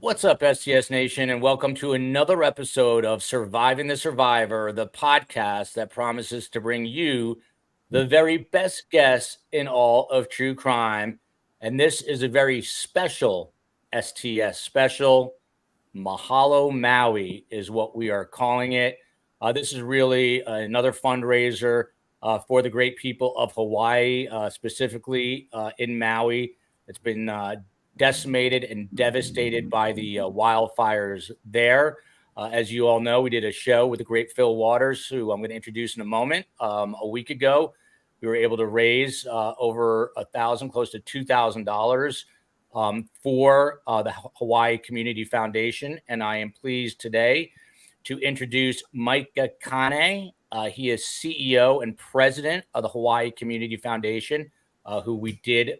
What's up, STS Nation, and welcome to another episode of Surviving the Survivor, the podcast that promises to bring you the very best guests in all of true crime. And this is a very special STS special. Mahalo Maui is what we are calling it. This is really another fundraiser for the great people of Hawaii, specifically in Maui. It's been decimated and devastated by the wildfires there. As you all know, we did a show with the great Fil Waters, who I'm going to introduce in a moment. A week ago, we were able to raise over $1,000, close to $2,000 for the Hawaii Community Foundation. And I am pleased today to introduce Micah Kane. He is CEO and president of the Hawaii Community Foundation, who we did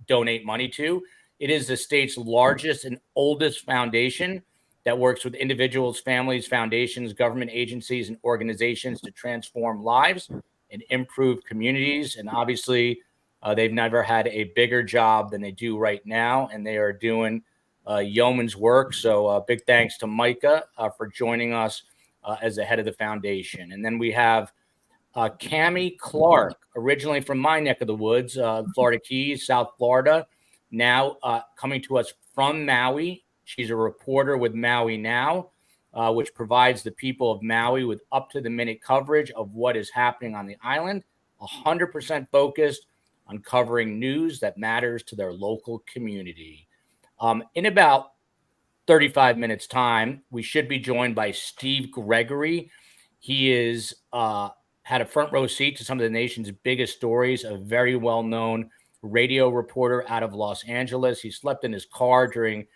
donate money to. It is the state's largest and oldest foundation that works with individuals, families, foundations, government agencies, and organizations to transform lives and improve communities. And obviously, they've never had a bigger job than they do right now, and they are doing yeoman's work. So big thanks to Micah for joining us as the head of the foundation. And then we have Cammie Clark, originally from my neck of the woods, Florida Keys, South Florida, now coming to us from Maui. She's a reporter with Maui Now, which provides the people of Maui with up-to-the-minute coverage of what is happening on the island, 100% focused on covering news that matters to their local community. In about 35 minutes time, we should be joined by Steve Gregory. He is had a front row seat to some of the nation's biggest stories, a very well-known radio reporter out of Los Angeles. He slept in his car during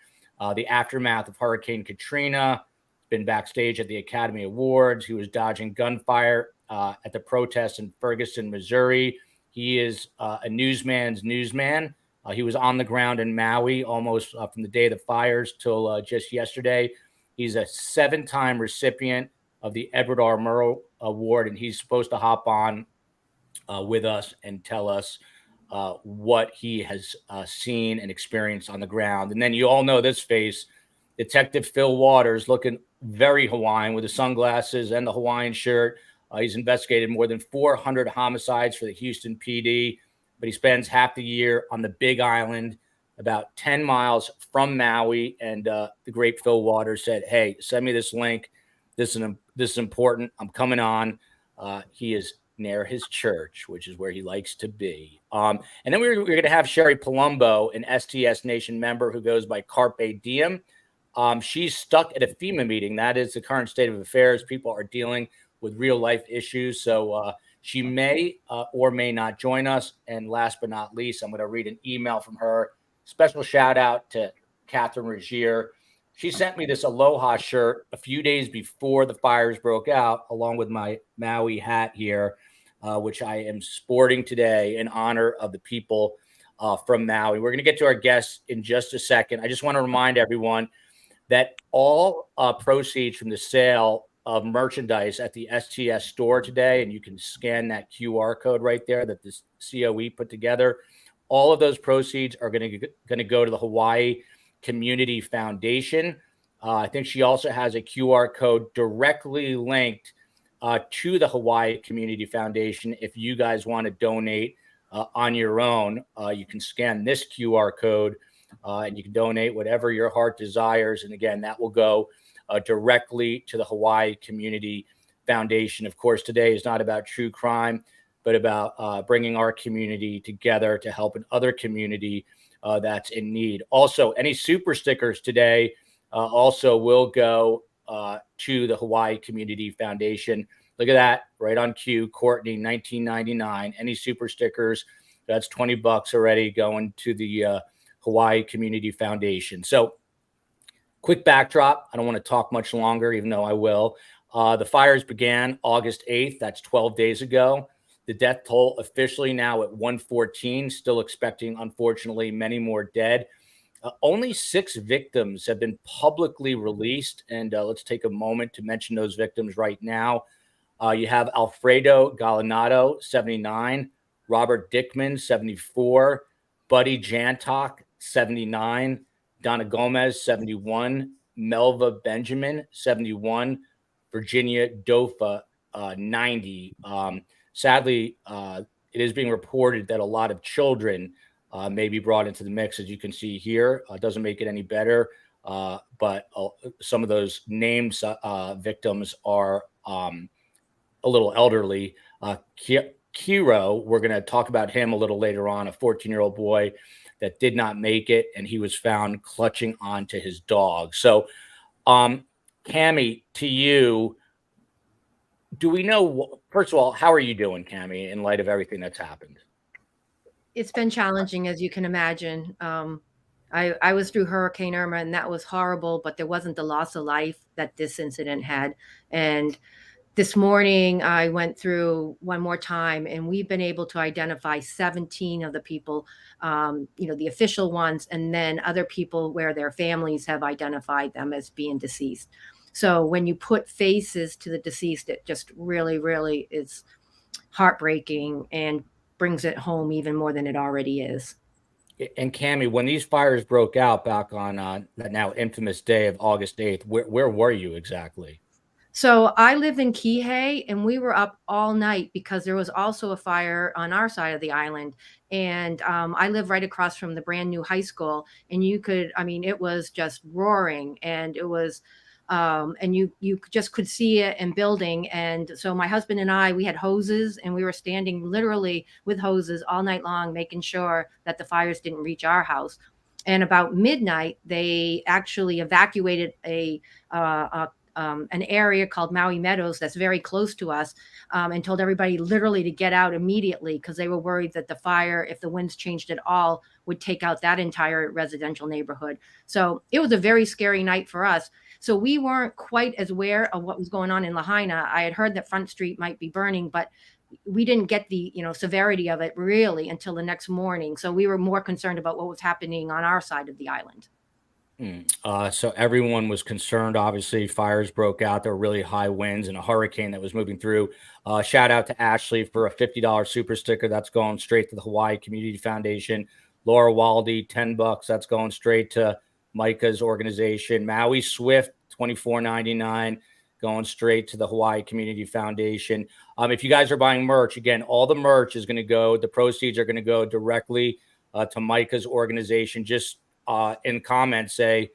the aftermath of Hurricane Katrina, been backstage at the Academy Awards. He was dodging gunfire at the protests in Ferguson, Missouri. He is a newsman's newsman. He was on the ground in Maui almost from the day of the fires till just yesterday. He's a 7-time recipient of the Edward R. Murrow Award, and he's supposed to hop on with us and tell us what he has seen and experienced on the ground. And then you all know this face, Detective Fil Waters, looking very Hawaiian with the sunglasses and the Hawaiian shirt. He's investigated more than 400 homicides for the Houston PD, but he spends half the year on the Big Island, about 10 miles from Maui. And the great Fil Waters said, hey, send me this link. This is important. I'm coming on. He is near his church, which is where he likes to be. And then we're going to have Sherry Palumbo, an STS Nation member who goes by Carpe Diem. She's stuck at a FEMA meeting. That is the current state of affairs. People are dealing with real life issues. So she may or may not join us. And last but not least, I'm going to read an email from her. Special shout out to Catherine Regier. She sent me this Aloha shirt a few days before the fires broke out, along with my Maui hat here, which I am sporting today in honor of the people from Maui. We're going to get to our guests in just a second. I just want to remind everyone that all proceeds from the sale of merchandise at the STS store today, and you can scan that QR code right there that this COE put together. All of those proceeds are going to go to the Hawaii Community Foundation. I think she also has a QR code directly linked to the Hawaii Community Foundation. If you guys want to donate on your own, you can scan this QR code and you can donate whatever your heart desires. And again, that will go directly to the Hawaii Community Foundation. Of course, today is not about true crime, but about bringing our community together to help another community that's in need. Also, any super stickers today also will go to the Hawaii Community Foundation. Look at that, right on cue, Courtney, 1999. Any super stickers, that's $20 already going to the Hawaii Community Foundation. So, quick backdrop. I don't want to talk much longer, even though I will. The fires began August 8th. That's 12 days ago. The death toll officially now at 114, still expecting, unfortunately, many more dead. Only 6 victims have been publicly released, and let's take a moment to mention those victims right now. You have Alfredo Galinado, 79, Robert Dickman, 74, Buddy Jantok, 79, Donna Gomez, 71, Melva Benjamin, 71, Virginia Dofa, 90. Sadly, it is being reported that a lot of children may be brought into the mix, as you can see here. Doesn't make it any better, but some of those named victims are a little elderly. Kiro, we're going to talk about him a little later on, a 14-year-old boy that did not make it, and he was found clutching onto his dog. So, Cammie, to you, do we know, first of all, how are you doing, Cammie, in light of everything that's happened? It's been challenging, as you can imagine. I was through Hurricane Irma, and that was horrible, but there wasn't the loss of life that this incident had. And this morning, I went through one more time, and we've been able to identify 17 of the people, the official ones, and then other people where their families have identified them as being deceased. So when you put faces to the deceased, it just really, really is heartbreaking and brings it home even more than it already is. And Cammie, when these fires broke out back on that now infamous day of August 8th, where were you exactly? So I live in Kihei, and we were up all night because there was also a fire on our side of the island. And I live right across from the brand new high school, and it was just roaring, and it was, and you just could see it and building. And so my husband and I, we had hoses, and we were standing literally with hoses all night long, making sure that the fires didn't reach our house. And about midnight, they actually evacuated an area called Maui Meadows that's very close to us, and told everybody literally to get out immediately because they were worried that the fire, if the winds changed at all, would take out that entire residential neighborhood. So it was a very scary night for us. So we weren't quite as aware of what was going on in Lahaina. I had heard that Front Street might be burning, but we didn't get the severity of it really until the next morning. So we were more concerned about what was happening on our side of the island. So everyone was concerned. Obviously, fires broke out. There were really high winds and a hurricane that was moving through. Shout out to Ashley for a $50 super sticker that's going straight to the Hawaii Community Foundation. Laura Waldy, $10. That's going straight to Micah's organization. Maui Swift, $24.99, going straight to the Hawaii Community Foundation. If you guys are buying merch, again, all the merch is going to go. The proceeds are going to go directly to Micah's organization. Just in comments say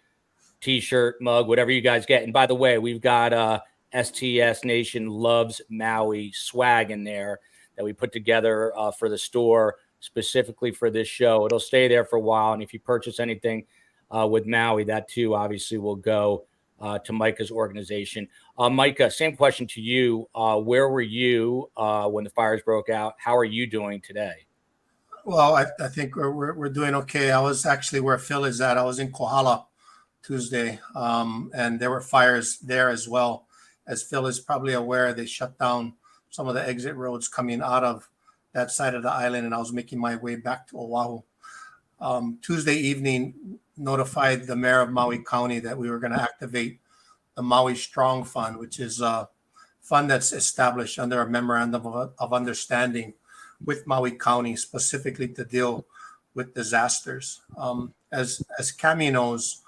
t-shirt, mug, whatever you guys get. And by the way, we've got STS Nation Loves Maui swag in there that we put together for the store specifically for this show. It'll stay there for a while, and if you purchase anything with Maui, that too obviously will go to Micah's organization. Micah, same question to you. Where were you when the fires broke out? How are you doing today? Well, I think we're doing okay. I was actually where Phil is at. I was in Kohala Tuesday, and there were fires there as well. As Phil is probably aware, they shut down some of the exit roads coming out of that side of the island, and I was making my way back to Oahu. Tuesday evening, notified the mayor of Maui County that we were going to activate the Maui Strong Fund, which is a fund that's established under a memorandum of understanding with Maui County specifically to deal with disasters. As Cammie knows,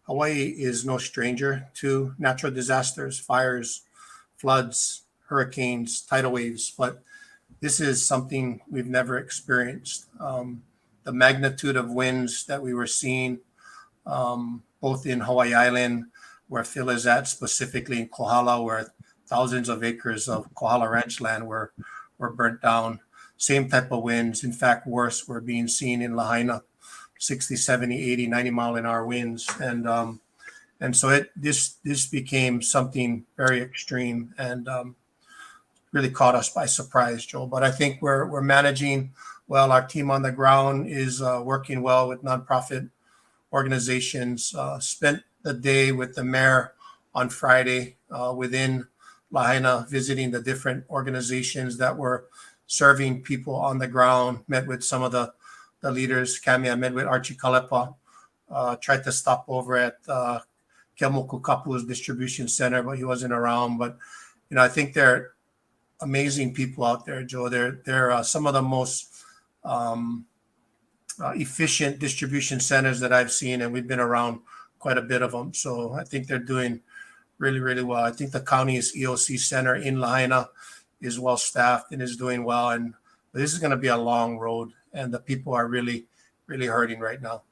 Hawaii is no stranger to natural disasters, fires, floods, hurricanes, tidal waves, but this is something we've never experienced. The magnitude of winds that we were seeing, both in Hawaii Island, where Phil is at, specifically in Kohala, where thousands of acres of Kohala ranch land were burnt down. Same type of winds. In fact, worse were being seen in Lahaina, 60, 70, 80, 90 mile an hour winds. And so this became something very extreme and really caught us by surprise, Joe. But I think we're managing well. Our team on the ground is working well with nonprofit organizations. Spent the day with the mayor on Friday within Lahaina, visiting the different organizations that were serving people on the ground, met with some of the leaders. Cammie, I met with Archie Kalepa, tried to stop over at Kemoku Kapu's distribution center, but he wasn't around. But, I think they're amazing people out there, Joe. They're some of the most efficient distribution centers that I've seen, and we've been around quite a bit of them. So I think they're doing really, really well. I think the county's EOC center in Lahaina is well staffed and is doing well. And this is going to be a long road, and the people are really, really hurting right now.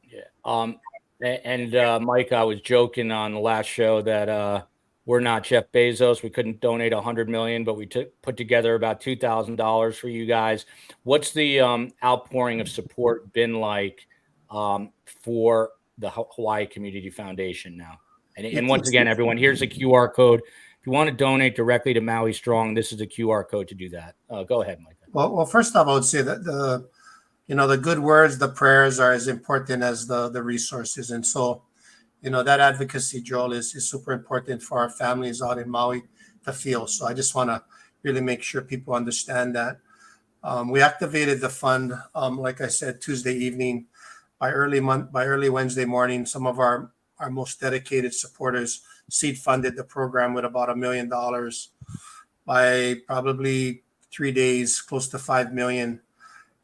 Yeah. Mike, I was joking on the last show that we're not Jeff Bezos. We couldn't donate $100 million, but we put together about $2,000 for you guys. What's the outpouring of support been like for the Hawaii Community Foundation now? And once again, everyone, here's a QR code. If you want to donate directly to Maui Strong, this is a QR code to do that. Go ahead, Mike. Well, first off, I would say that the good words, the prayers are as important as the resources. And so, that advocacy, Joel, is super important for our families out in Maui to feel. So I just want to really make sure people understand that. We activated the fund, like I said, Tuesday evening. By early Wednesday morning, some of our most dedicated supporters seed funded the program with about $1 million. By probably 3 days, close to 5 million.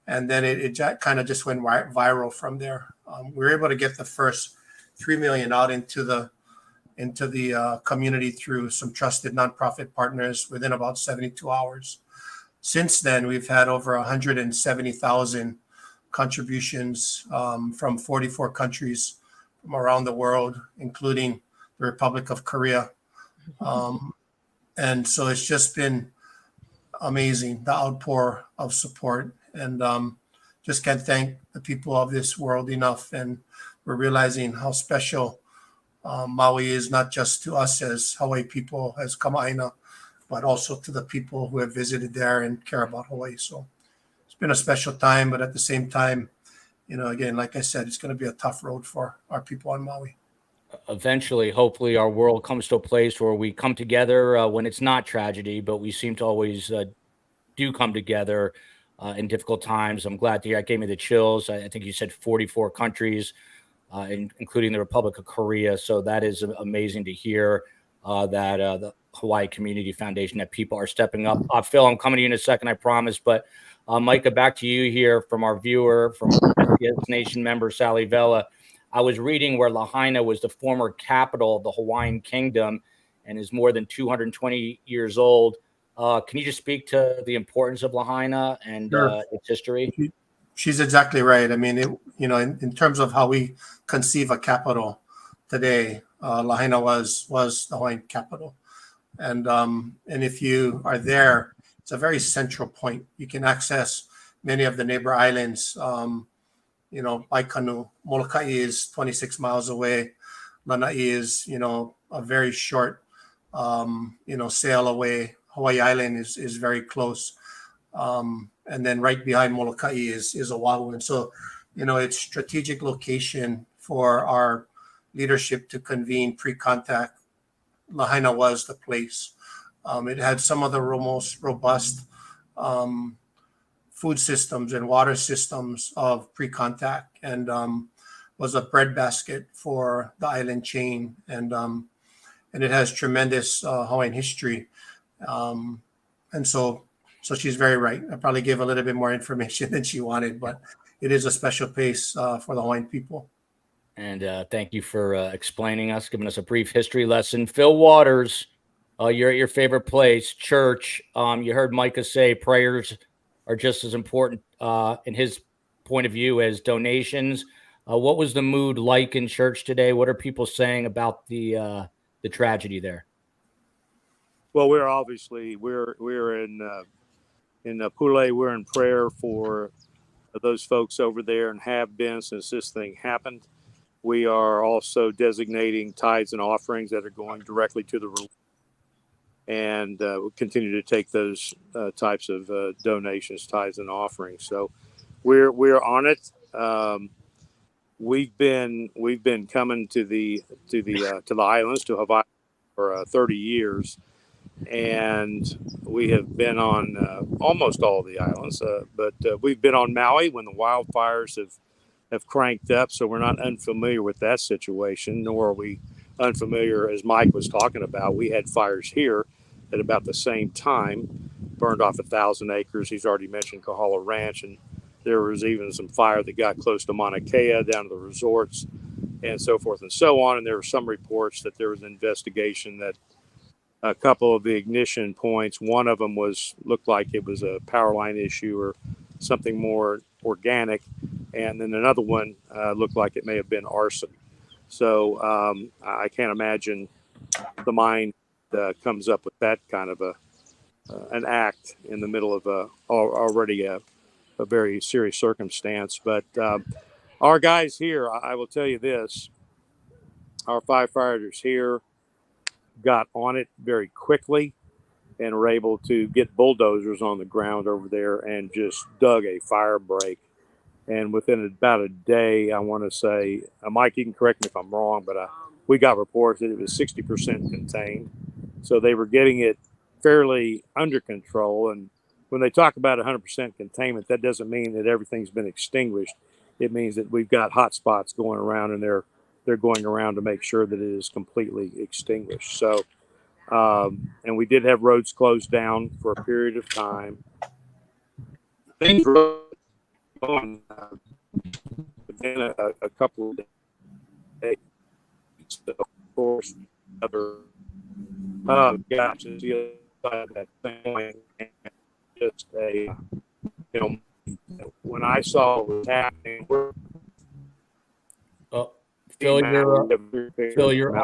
And then it kind of just went viral from there. We were able to get the first 3 million out into the community through some trusted nonprofit partners within about 72 hours. Since then, we've had over 170,000 contributions from 44 countries from around the world, including the Republic of Korea. And so it's just been amazing, the outpour of support. And just can't thank the people of this world enough. And we're realizing how special Maui is, not just to us as Hawaii people, as Kama'aina, but also to the people who have visited there and care about Hawaii. So it's been a special time, but at the same time, again, like I said, it's going to be a tough road for our people on Maui. Eventually, hopefully, our world comes to a place where we come together when it's not tragedy, but we seem to always do come together in difficult times. I'm glad to hear. It gave me the chills. I think you said 44 countries, including the Republic of Korea. So that is amazing to hear that the Hawaii Community Foundation, that people are stepping up. Phil, I'm coming to you in a second, I promise. But Micah, back to you here from our viewer, from SBS Nation member Sally Vela. I was reading where Lahaina was the former capital of the Hawaiian Kingdom and is more than 220 years old. Can you just speak to the importance of Lahaina and its history? She's exactly right. I mean, in terms of how we conceive a capital today, Lahaina was the Hawaiian capital. And if you are there, it's a very central point. You can access many of the neighbor islands, by canoe. Molokai is 26 miles away. Lanai is, a very short, sail away. Hawaii Island is very close. And then right behind Molokai is Oahu. And so, it's strategic location for our leadership to convene pre-contact. Lahaina was the place. It had some of the most robust food systems and water systems of pre-contact, and was a breadbasket for the island chain. And it has tremendous Hawaiian history. And so she's very right. I probably gave a little bit more information than she wanted, but it is a special place for the Hawaiian people. And thank you for explaining us, giving us a brief history lesson. Fil Waters, you're at your favorite place, church. You heard Micah say prayers are just as important in his point of view as donations. What was the mood like in church today? What are people saying about the tragedy there? Well, we're in Pule. We're in prayer for those folks over there and have been since this thing happened. We are also designating tithes and offerings that are going directly to the relief, and we'll continue to take those types of donations, tithes and offerings. So we're on it. We've been coming to the islands, to Hawaii, for 30 years. And we have been on almost all of the islands, but we've been on Maui when the wildfires have cranked up. So we're not unfamiliar with that situation, nor are we unfamiliar, as Mike was talking about. We had fires here at about the same time, burned off 1,000 acres. He's already mentioned Kahala Ranch and There was even some fire that got close to Mauna Kea, down to the resorts, and so forth and so on. And there were some reports that there was an investigation that a couple of the ignition points, one of them looked like it was a power line issue or something more organic, and then another one looked like it may have been arson. So I can't imagine the mind comes up with that kind of an act in the middle of already a very serious circumstance. But our guys here, I will tell you this: our firefighters here got on it very quickly and were able to get bulldozers on the ground over there and just dug a fire break. And within about a day, I want to say, Mike, you can correct me if I'm wrong, but we got reports that it was 60% contained. So they were getting it fairly under control. And when they talk about 100% containment, that doesn't mean that everything's been extinguished. It means that we've got hot spots going around, and they're going around to make sure that it is completely extinguished. So, and we did have roads closed down for a period of time. Things were going within a couple of days. So, of course, other gaps is the other side of that thing. And just when I saw what was happening, Phil, your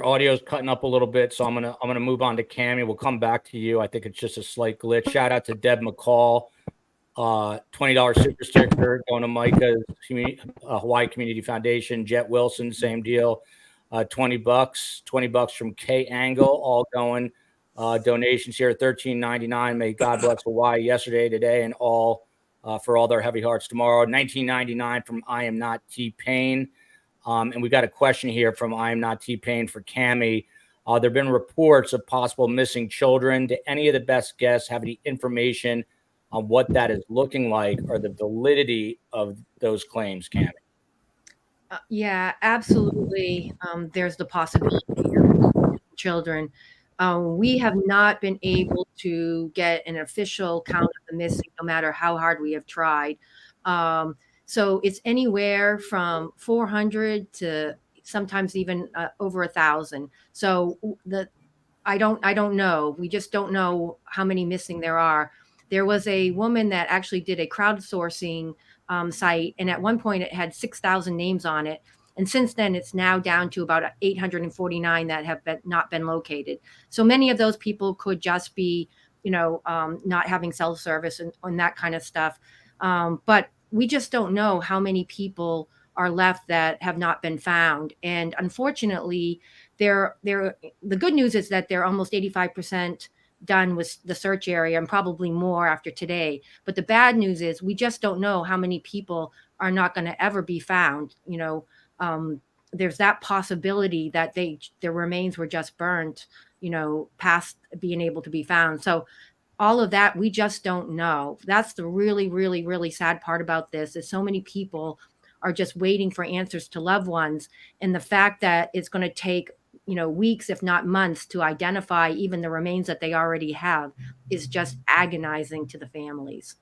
audio's cutting up a little bit, so I'm gonna move on to Cammie. We'll come back to you. I think it's just a slight glitch. Shout out to Deb McCall, $20 super sticker going to Micah's Hawaii Community Foundation. Jet Wilson, same deal, $20 from K Angle, all going. Donations here, $13.99. May God bless Hawaii yesterday, today, and all for all their heavy hearts tomorrow. $19.99 from I Am Not T-Pain. And we got a question here from I Am Not T-Pain for Cammie. There have been reports of possible missing children. Do any of the best guests have any information on what that is looking like or the validity of those claims, Cammie? Yeah, absolutely. There's the possibility of children. We have not been able to get an official count of the missing, no matter how hard we have tried. So it's anywhere from 400 to sometimes even over 1,000. So I don't know. We just don't know how many missing there are. There was a woman that actually did a crowdsourcing site, and at one point it had 6,000 names on it. And since then, it's now down to about 849 that have not been located. So many of those people could just be, not having cell service and that kind of stuff. But we just don't know how many people are left that have not been found. And unfortunately, the good news is that they're almost 85% done with the search area, and probably more after today. But the bad news is we just don't know how many people are not going to ever be found. There's that possibility that their remains were just burnt, past being able to be found. So all of that, we just don't know. That's the really, really, really sad part about this, is so many people are just waiting for answers to loved ones. And the fact that it's going to take, weeks, if not months, to identify even the remains that they already have is just agonizing to the families.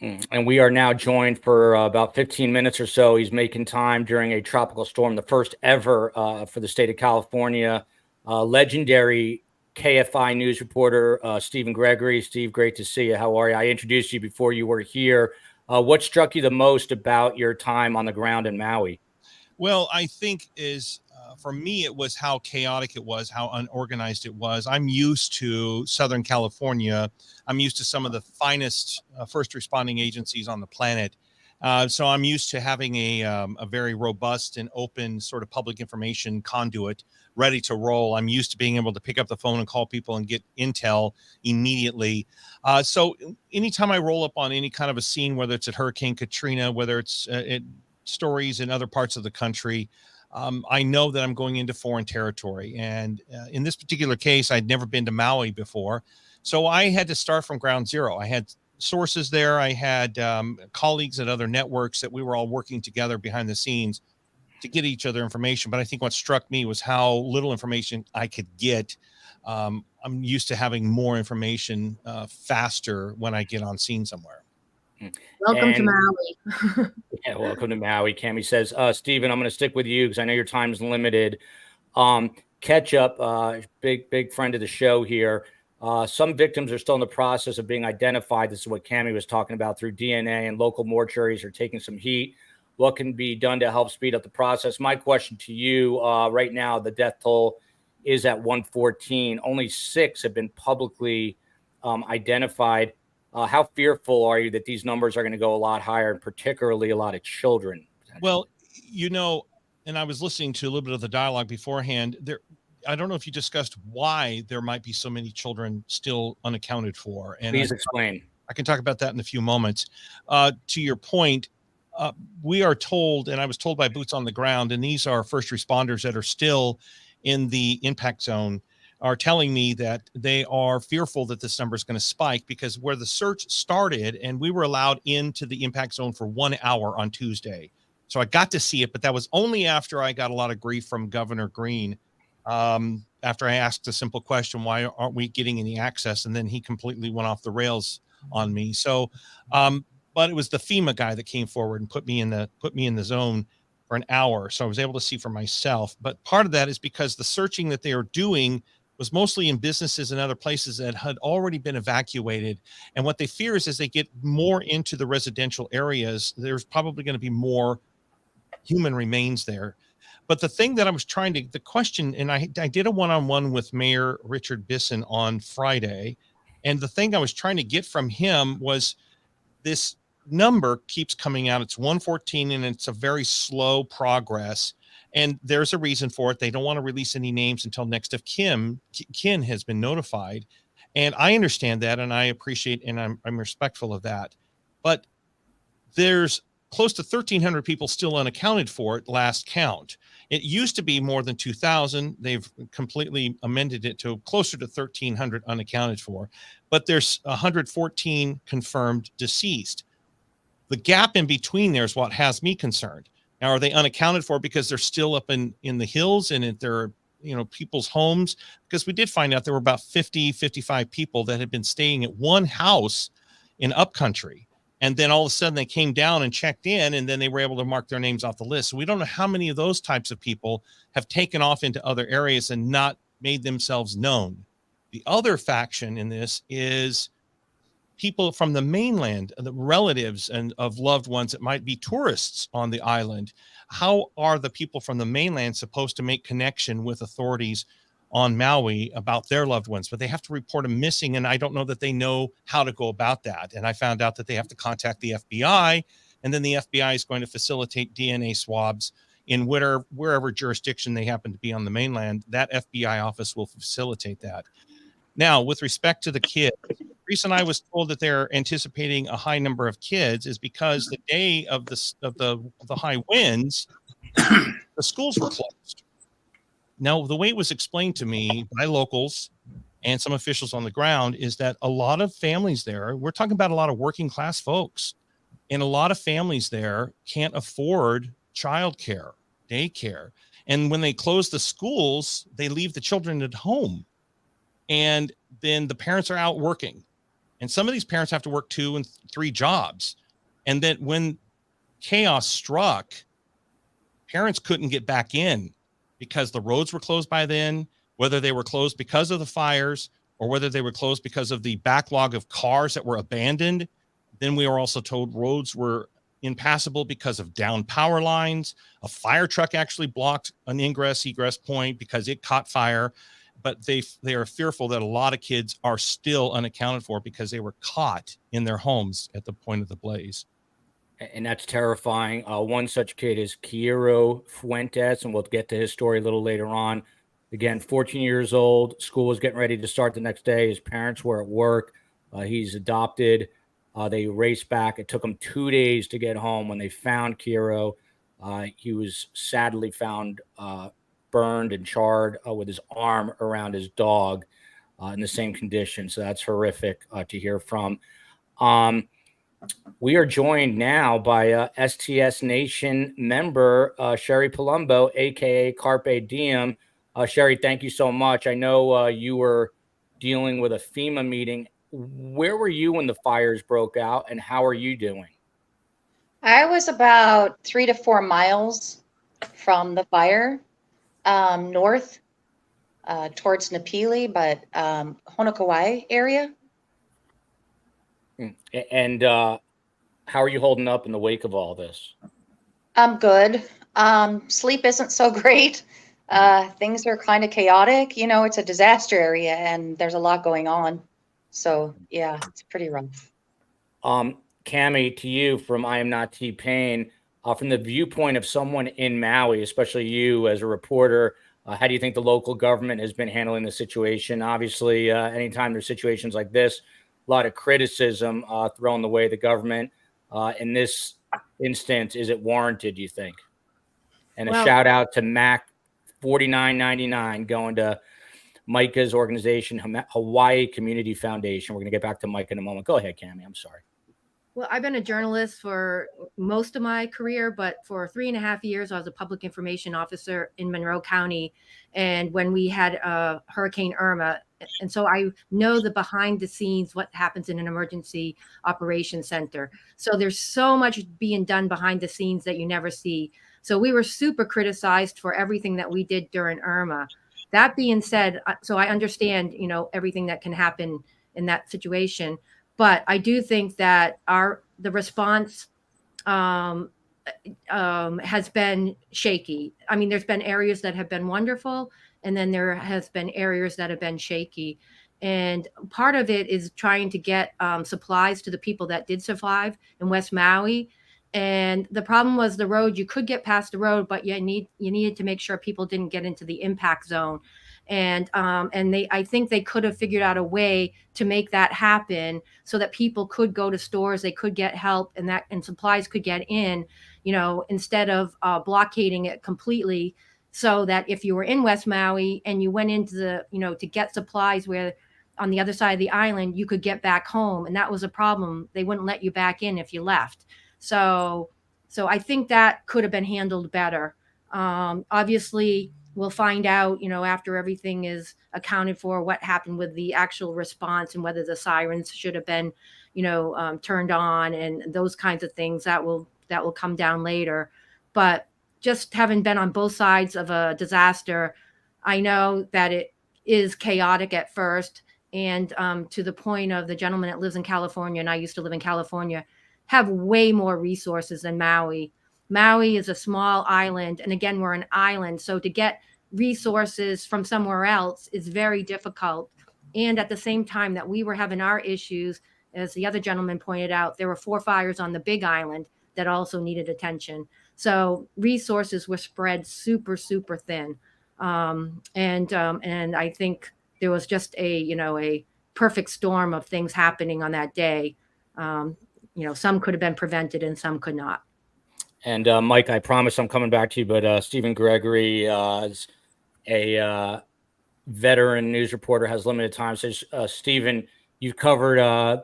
And we are now joined for about 15 minutes or so. He's making time during a tropical storm, the first ever for the state of California. Legendary KFI news reporter, Stephen Gregory. Steve, great to see you. How are you? I introduced you before you were here. What struck you the most about your time on the ground in Maui? Well, I think for me, it was how chaotic it was, how unorganized it was. I'm used to Southern California. I'm used to some of the finest first responding agencies on the planet. So I'm used to having a very robust and open sort of public information conduit ready to roll. I'm used to being able to pick up the phone and call people and get intel immediately. So anytime I roll up on any kind of a scene, whether it's at Hurricane Katrina, whether it's stories in other parts of the country, I know that I'm going into foreign territory. And in this particular case, I'd never been to Maui before. So I had to start from ground zero. I had sources there. I had colleagues at other networks that we were all working together behind the scenes to get each other information. But I think what struck me was how little information I could get. I'm used to having more information faster when I get on scene somewhere. Welcome to And Maui. yeah, welcome to Maui. Cami says, Stephen, I'm going to stick with you because I know your time's limited. Ketchup, big friend of the show here. Some victims are still in the process of being identified. This is what Cami was talking about through DNA, and local mortuaries are taking some heat. What can be done to help speed up the process? My question to you, right now, the death toll is at 114. Only 6 have been publicly identified. How fearful are you that these numbers are going to go a lot higher, and particularly a lot of children? Well, and I was listening to a little bit of the dialogue beforehand there. I don't know if you discussed why there might be so many children still unaccounted for. And Please explain. I can talk about that in a few moments. To your point, we are told, and I was told by boots on the ground, and these are first responders that are still in the impact zone, are telling me that they are fearful that this number is going to spike, because where the search started, and we were allowed into the impact zone for 1 hour on Tuesday. So I got to see it, but that was only after I got a lot of grief from Governor Green. After I asked a simple question, why aren't we getting any access? And then he completely went off the rails on me. So, but it was the FEMA guy that came forward and put me in the zone for an hour. So I was able to see for myself. But part of that is because the searching that they are doing was mostly in businesses and other places that had already been evacuated. And what they fear is as they get more into the residential areas, there's probably going to be more human remains there. But the thing that I was the question, and I did a one-on-one with Mayor Richard Bisson on Friday. And the thing I was trying to get from him was, this number keeps coming out. It's 114, and it's a very slow progress. And there's a reason for it. They don't want to release any names until next of kin has been notified. And I understand that, and I appreciate, and I'm respectful of that. But there's close to 1,300 people still unaccounted for at last count. It used to be more than 2,000. They've completely amended it to closer to 1,300 unaccounted for, but there's 114 confirmed deceased. The gap in between there is what has me concerned. Now, are they unaccounted for because they're still up in the hills and at their, people's homes? Because we did find out there were about 55 people that had been staying at one house in upcountry. And then all of a sudden they came down and checked in, and then they were able to mark their names off the list. So we don't know how many of those types of people have taken off into other areas and not made themselves known. The other faction in this is people from the mainland, the relatives and of loved ones that might be tourists on the island. How are the people from the mainland supposed to make connection with authorities on Maui about their loved ones? But they have to report them missing, and I don't know that they know how to go about that. And I found out that they have to contact the FBI, and then the FBI is going to facilitate DNA swabs in wherever jurisdiction they happen to be on the mainland. That FBI office will facilitate that. Now, with respect to the kids, the reason I was told that they're anticipating a high number of kids is because the day of the high winds, the schools were closed. Now, the way it was explained to me by locals and some officials on the ground is that a lot of families there, we're talking about a lot of working class folks, and a lot of families there can't afford childcare, daycare. And when they close the schools, they leave the children at home. And then the parents are out working. And some of these parents have to work 2 and 3 jobs. And then when chaos struck, parents couldn't get back in because the roads were closed by then, whether they were closed because of the fires or whether they were closed because of the backlog of cars that were abandoned. Then we were also told roads were impassable because of down power lines. A fire truck actually blocked an egress point because it caught fire. But they are fearful that a lot of kids are still unaccounted for because they were caught in their homes at the point of the blaze. And that's terrifying. One such kid is Kiero Fuentes, and we'll get to his story a little later on. Again, 14 years old. School was getting ready to start the next day. His parents were at work. He's adopted. They raced back. It took them 2 days to get home. When they found Kiero, he was sadly found burned and charred with his arm around his dog in the same condition. So that's horrific to hear from. We are joined now by STS Nation member Sherry Palumbo, aka Carpe Diem. Sherry, thank you so much. I know you were dealing with a FEMA meeting where were you when the fires broke out, and how are you doing? I was about 3 to 4 miles from the fire, north towards Napili, but Honokawai area. And how are you holding up in the wake of all this? I'm good. Sleep isn't so great. Things are kind of chaotic. You know, it's a disaster area and there's a lot going on. So yeah, it's pretty rough. Cami, to you from I Am Not T-Pain, from the viewpoint of someone in Maui, especially you as a reporter, how do you think the local government has been handling the situation? Obviously, anytime there's situations like this, a lot of criticism thrown the way the government. In this instance, is it warranted, do you think? And a Well, shout out to Mac 4999 going to Micah's organization, Hawaii Community Foundation. We're going to get back to Micah in a moment. Go ahead, Cami. I'm sorry. Well, I've been a journalist for most of my career, but for 3.5 years, I was a public information officer in Monroe County. And when we had Hurricane Irma, and so I know the behind the scenes, what happens in an emergency operations center. So there's so much being done behind the scenes that you never see. So we were super criticized for everything that we did during Irma. That being said, so I understand, everything that can happen in that situation. But I do think that the response has been shaky. I mean, there's been areas that have been wonderful, and then there has been areas that have been shaky. And part of it is trying to get supplies to the people that did survive in West Maui. And the problem was the road. You could get past the road, but you needed to make sure people didn't get into the impact zone. And I think they could have figured out a way to make that happen so that people could go to stores, they could get help, and supplies could get in, instead of blockading it completely. So that if you were in West Maui and you went into to get supplies where on the other side of the island, you could get back home. And that was a problem. They wouldn't let you back in if you left. So I think that could have been handled better. Obviously, we'll find out, after everything is accounted for, what happened with the actual response and whether the sirens should have been, turned on and those kinds of things that will come down later. But just having been on both sides of a disaster, I know that it is chaotic at first. And to the point of the gentleman that lives in California, and I used to live in California, have way more resources than Maui. Maui is a small island. And again, we're an island. So to get resources from somewhere else is very difficult. And at the same time that we were having our issues, as the other gentleman pointed out, there were 4 fires on the Big Island that also needed attention. So resources were spread super, super thin. And I think there was just a perfect storm of things happening on that day. Some could have been prevented and some could not. And Mike, I promise I'm coming back to you, but Stephen Gregory is a veteran news reporter, has limited time. Says, Stephen, you've covered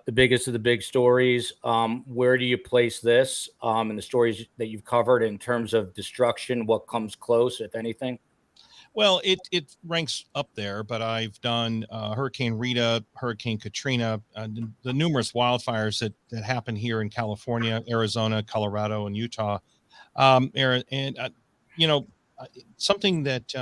the biggest of the big stories. Where do you place this in the stories that you've covered in terms of destruction? What comes close, if anything? Well, it ranks up there, but I've done Hurricane Rita, Hurricane Katrina, the numerous wildfires that happen here in California, Arizona, Colorado, and Utah. Something that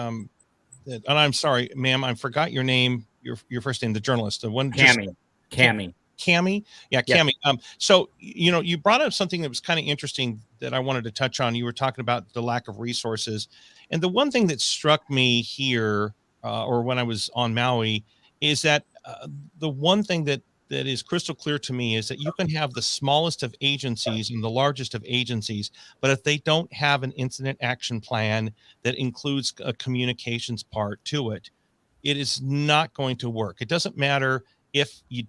and I'm sorry, ma'am, I forgot your name, your first name, the journalist, the one. Cami. Yeah, Cami. Yeah. So, you brought up something that was kind of interesting that I wanted to touch on. You were talking about the lack of resources. And the one thing that struck me here, or when I was on Maui, is that the one thing that is crystal clear to me is that you can have the smallest of agencies and the largest of agencies, but if they don't have an incident action plan that includes a communications part to it, it is not going to work. It doesn't matter if you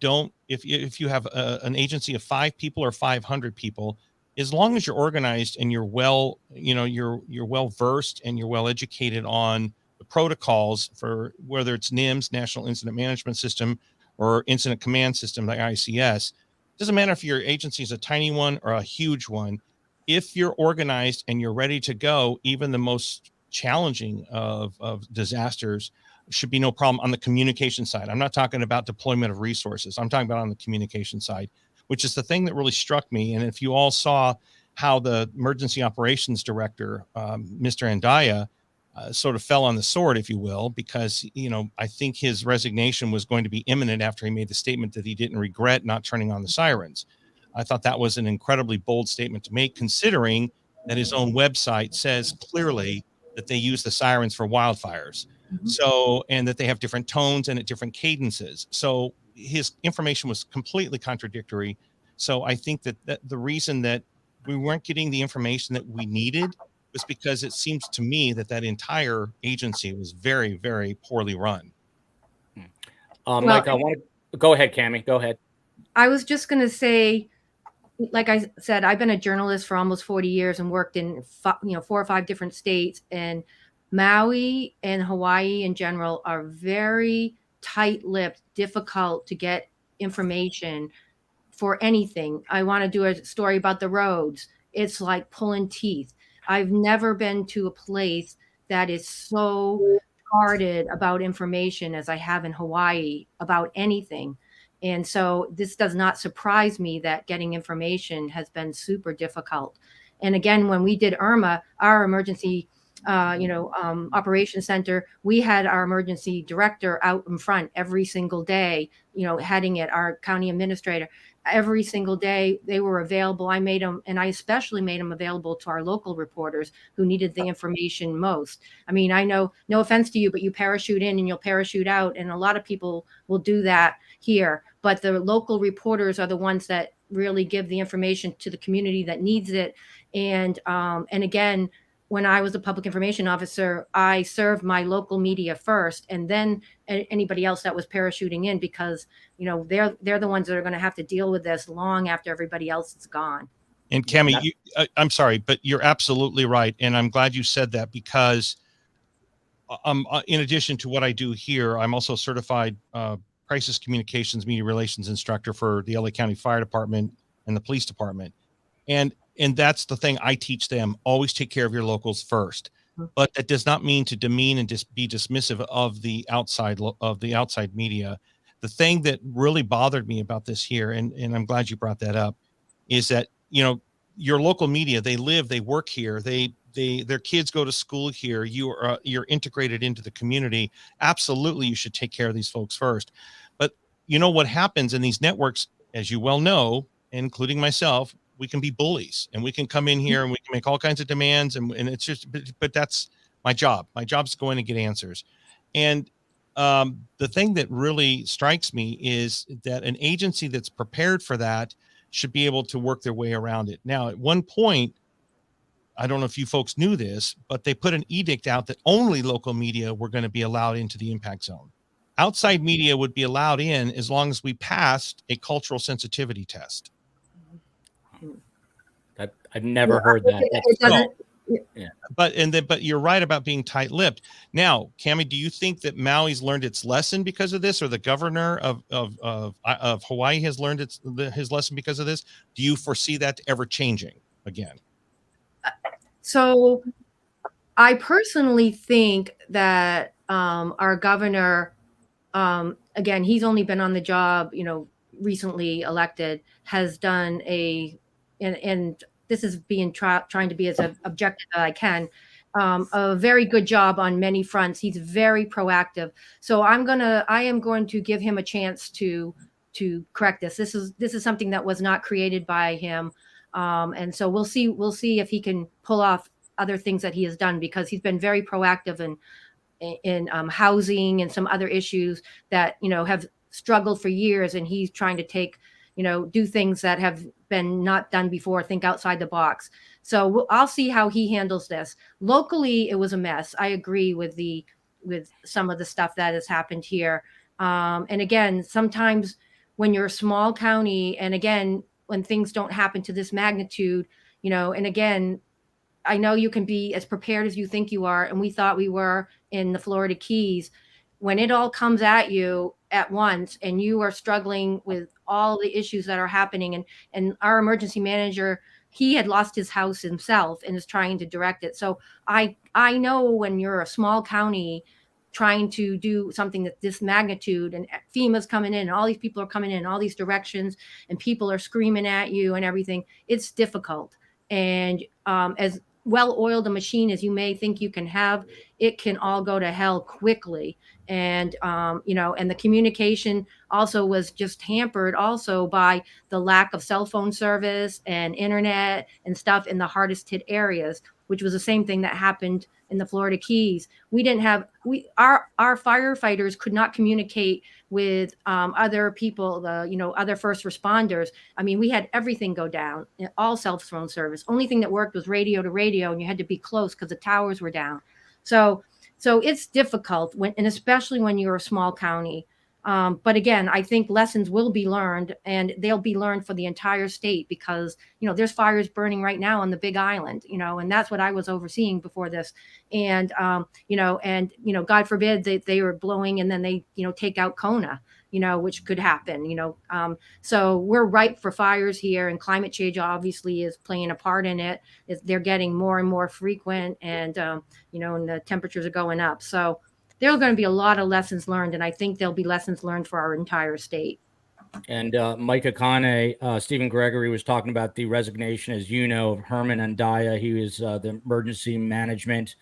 have an agency of 5 people or 500 people, as long as you're organized and you're well, you're well versed and you're well educated on the protocols for whether it's NIMS, National Incident Management System, or Incident Command System, like ICS. It doesn't matter if your agency is a tiny one or a huge one. If you're organized and you're ready to go, even the most challenging of disasters, should be no problem on the communication side. I'm not talking about deployment of resources. I'm talking about on the communication side, which is the thing that really struck me. And if you all saw how the emergency operations director, Mr. Andaya, sort of fell on the sword, if you will, because, I think his resignation was going to be imminent after he made the statement that he didn't regret not turning on the sirens. I thought that was an incredibly bold statement to make, considering that his own website says clearly that they use the sirens for wildfires. So, and that they have different tones and at different cadences. So his information was completely contradictory. So I think that the reason that we weren't getting the information that we needed was because it seems to me that entire agency was very, very poorly run. Mike, I want to go ahead, Cammie. Go ahead. I was just going to say, like I said, I've been a journalist for almost 40 years and worked in 4 or 5 different states, and Maui and Hawaii in general are very tight-lipped, difficult to get information for anything. I want to do a story about the roads. It's like pulling teeth. I've never been to a place that is so guarded about information as I have in Hawaii about anything. And so this does not surprise me that getting information has been super difficult. And again, when we did Irma, our emergency operations center, we had our emergency director out in front every single day, heading it, our county administrator. Every single day they were available. I especially made them available to our local reporters who needed the information most. I mean, I know, no offense to you, but you parachute in and you'll parachute out. And a lot of people will do that here. But the local reporters are the ones that really give the information to the community that needs it. And again, when I was a public information officer, I served my local media first, and then anybody else that was parachuting in, because they're the ones that are going to have to deal with this long after everybody else is gone. And Cammie, I'm sorry, but you're absolutely right, and I'm glad you said that, because in addition to what I do here, I'm also a certified crisis communications media relations instructor for the LA County Fire Department and the police department, and that's the thing I teach them: always take care of your locals first. But that does not mean to demean and just be dismissive of the outside media. The thing that really bothered me about this here, and I'm glad you brought that up, is that your local media, they live, they work here, their kids go to school here. You're integrated into the community. Absolutely, you should take care of these folks first. But what happens in these networks, as you well know, including myself, we can be bullies, and we can come in here and we can make all kinds of demands, and it's just, but that's my job. My job's to go in and get answers. And the thing that really strikes me is that an agency that's prepared for that should be able to work their way around it. Now, at one point, I don't know if you folks knew this, but they put an edict out that only local media were going to be allowed into the impact zone. Outside media would be allowed in as long as we passed a cultural sensitivity test. I've never heard that. Yeah. But you're right about being tight-lipped. Now, Cammie, do you think that Maui's learned its lesson because of this, or the governor of Hawaii has learned his lesson because of this? Do you foresee that ever changing again? So I personally think that our governor, again, he's only been on the job, recently elected, has done and this is being trying to be as objective as I can, a very good job on many fronts. He's very proactive. So I am going to give him a chance to correct this. This is something that was not created by him. And so we'll see if he can pull off other things that he has done, because he's been very proactive in housing and some other issues that, have struggled for years. And he's trying to do things that have been not done before, think outside the box. So I'll see how he handles this. Locally, it was a mess. I agree with some of the stuff that has happened here. And again, sometimes when you're a small county, and again, when things don't happen to this magnitude, and again, I know you can be as prepared as you think you are. And we thought we were in the Florida Keys. When it all comes at you at once and you are struggling with all the issues that are happening, and our emergency manager, he had lost his house himself and is trying to direct it. So I know when you're a small county, trying to do something that's this magnitude, and FEMA's coming in, and all these people are coming in all these directions, and people are screaming at you and everything. It's difficult. And as well-oiled a machine as you may think you can have, it can all go to hell quickly. And and the communication also was just hampered also by the lack of cell phone service and internet and stuff in the hardest hit areas, which was the same thing that happened in the Florida Keys. We didn't have our firefighters could not communicate with other people, the other first responders. I mean, we had everything go down, all cell phone service. Only thing that worked was radio to radio, and you had to be close because the towers were down. So it's difficult and especially when you're a small county. But again, I think lessons will be learned, and they'll be learned for the entire state, because, there's fires burning right now on the Big Island, and that's what I was overseeing before this. And, God forbid they were blowing and then they, take out Kona, which could happen, so we're ripe for fires here, and climate change obviously is playing a part in it. They're getting more and more frequent, and, and the temperatures are going up. So there are going to be a lot of lessons learned, and I think there'll be lessons learned for our entire state. And Micah Kane, Stephen Gregory was talking about the resignation, as you know, of Herman Andaya. He was the emergency management,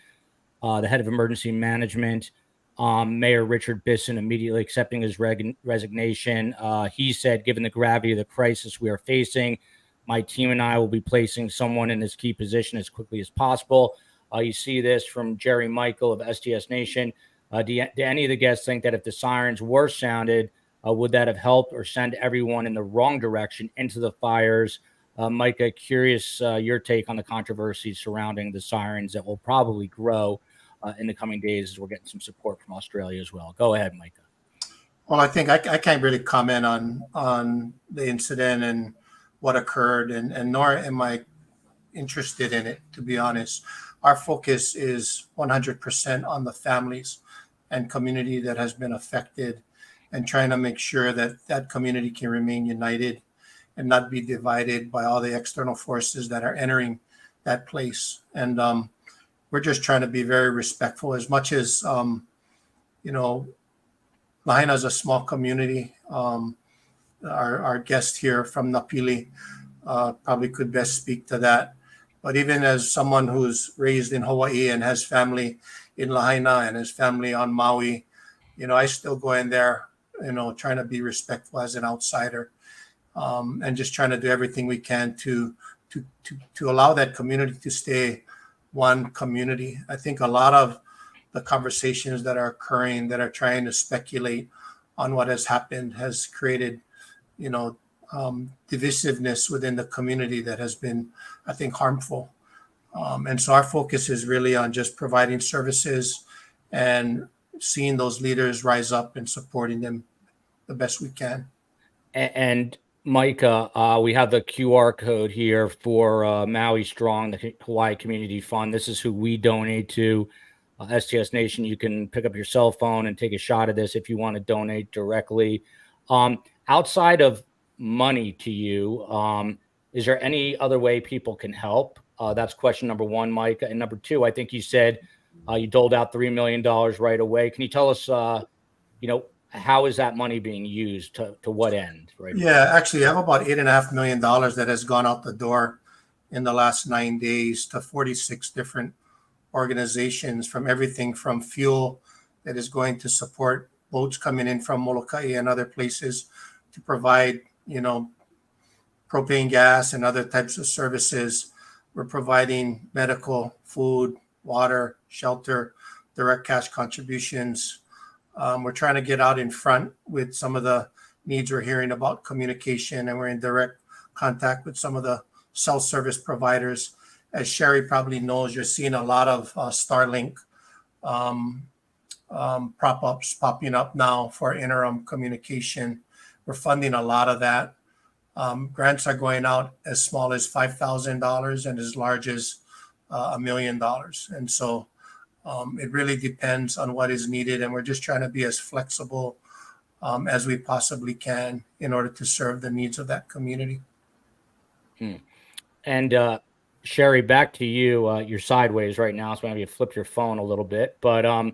the head of emergency management. Mayor Richard Bisson immediately accepting his resignation. He said, given the gravity of the crisis we are facing, my team and I will be placing someone in this key position as quickly as possible. You see this from Jerry Michael of STS Nation. Do any of the guests think that if the sirens were sounded, would that have helped or send everyone in the wrong direction into the fires? Micah, curious your take on the controversy surrounding the sirens that will probably grow in the coming days as we're getting some support from Australia as well. Go ahead, Micah. Well, I think I can't really comment on the incident and what occurred, and nor am I interested in it, to be honest. Our focus is 100% on the families and community that has been affected, and trying to make sure that that community can remain united and not be divided by all the external forces that are entering that place. And we're just trying to be very respectful, as much as, Lahaina is a small community. Our guest here from Napili probably could best speak to that. But even as someone who's raised in Hawaii and has family in Lahaina and his family on Maui, I still go in there, trying to be respectful as an outsider, and just trying to do everything we can to allow that community to stay one community. I think a lot of the conversations that are occurring that are trying to speculate on what has happened has created, divisiveness within the community that has been, I think, harmful. And so our focus is really on just providing services and seeing those leaders rise up and supporting them the best we can. And Micah, we have the QR code here for Maui Strong, the Hawaii Community Fund. This is who we donate to. STS Nation, you can pick up your cell phone and take a shot of this if you want to donate directly. Outside of money to you, is there any other way people can help? That's question number one, Micah. And number two, I think you said you doled out $3 million right away. Can you tell us, how is that money being used, to what end? Right. Yeah, actually, I have about $8.5 million that has gone out the door in the last 9 days to 46 different organizations, from everything from fuel that is going to support boats coming in from Molokai and other places to provide, propane gas and other types of services. We're providing medical, food, water, shelter, direct cash contributions. We're trying to get out in front with some of the needs we're hearing about communication, and we're in direct contact with some of the cell service providers. As Sherry probably knows, you're seeing a lot of Starlink prop-ups popping up now for interim communication. We're funding a lot of that. Grants are going out as small as $5,000 and as large as $1 million. And so it really depends on what is needed. And we're just trying to be as flexible as we possibly can in order to serve the needs of that community. And Sherry, back to you. You're sideways right now, so maybe you flipped your phone a little bit. But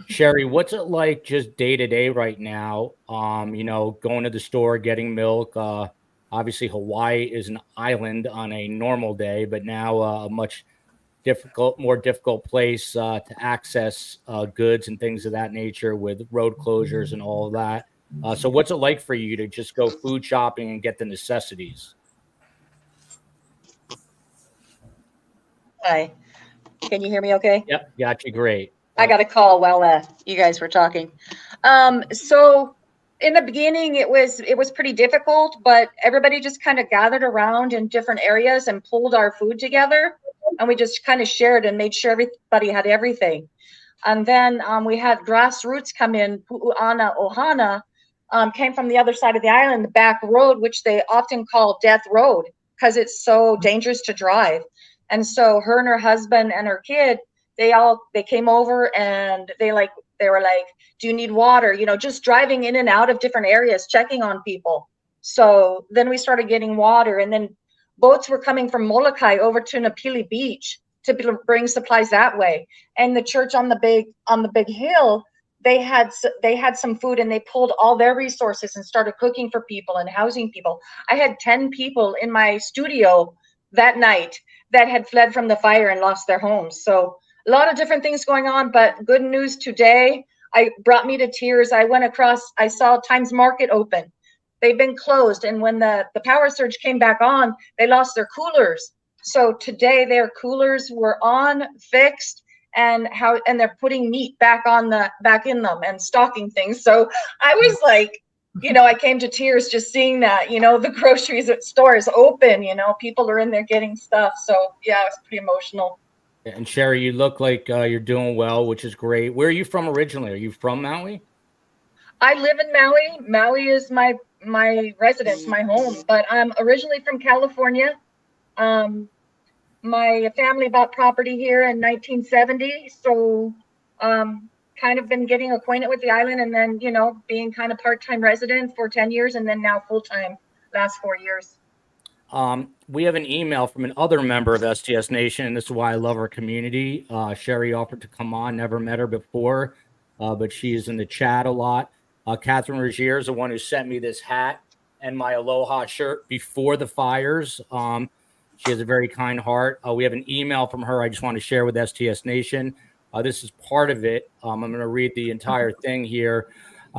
Sherry, what's it like just day to day right now? Going to the store, getting milk. Obviously, Hawaii is an island on a normal day, but now a much more difficult place to access goods and things of that nature with road closures and all of that. So, what's it like for you to just go food shopping and get the necessities? Hi, can you hear me okay? Yep, got you. Great. I got a call while you guys were talking. So in the beginning, it was pretty difficult, but everybody just kind of gathered around in different areas and pulled our food together, and we just kind of shared and made sure everybody had everything. And then we had grassroots come in. Pu'uana Ohana came from the other side of the island, the back road, which they often call Death Road because it's so dangerous to drive. And so her and her husband and her kid, they came over and they were like, do you need water? Just driving in and out of different areas, checking on people. So then we started getting water, and then boats were coming from Molokai over to Napili Beach to bring supplies that way. And the church on the big hill, they had some food, and they pulled all their resources and started cooking for people and housing people. I had 10 people in my studio that night that had fled from the fire and lost their homes. So a lot of different things going on, but good news today. Brought me to tears. I saw Times Market open. They've been closed, and when the power surge came back on, they lost their coolers. So today their coolers were on, fixed, and they're putting meat back in them and stocking things. So I was like, I came to tears just seeing that. The groceries store is open. People are in there getting stuff. So yeah, it's pretty emotional. And Sherry, you look like you're doing well, which is great. Where are you from originally? Are you from Maui? I live in Maui. Maui is my residence, my home, but I'm originally from California. My family bought property here in 1970, so kind of been getting acquainted with the island, and then being kind of part-time resident for 10 years, and then now full-time last 4 years. We have an email from an other member of STS Nation, and this is why I love our community. Sherry offered to come on, never met her before, but she is in the chat a lot. Catherine Rogier is the one who sent me this hat and my Aloha shirt before the fires. She has a very kind heart. We have an email from her I just want to share with STS Nation. This is part of it. I'm going to read the entire thing here.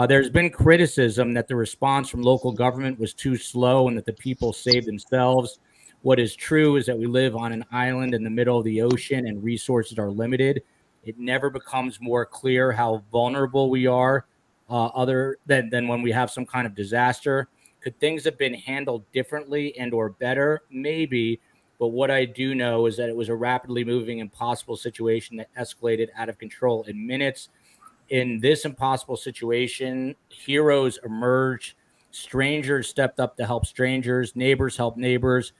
There's been criticism that the response from local government was too slow and that the people saved themselves. What is true is that we live on an island in the middle of the ocean and resources are limited. It never becomes more clear how vulnerable we are other than when we have some kind of disaster. Could things have been handled differently and or better? Maybe. But what I do know is that it was a rapidly moving, impossible situation that escalated out of control in minutes. In this impossible situation, heroes emerged, strangers stepped up to help strangers, neighbors helped neighbors.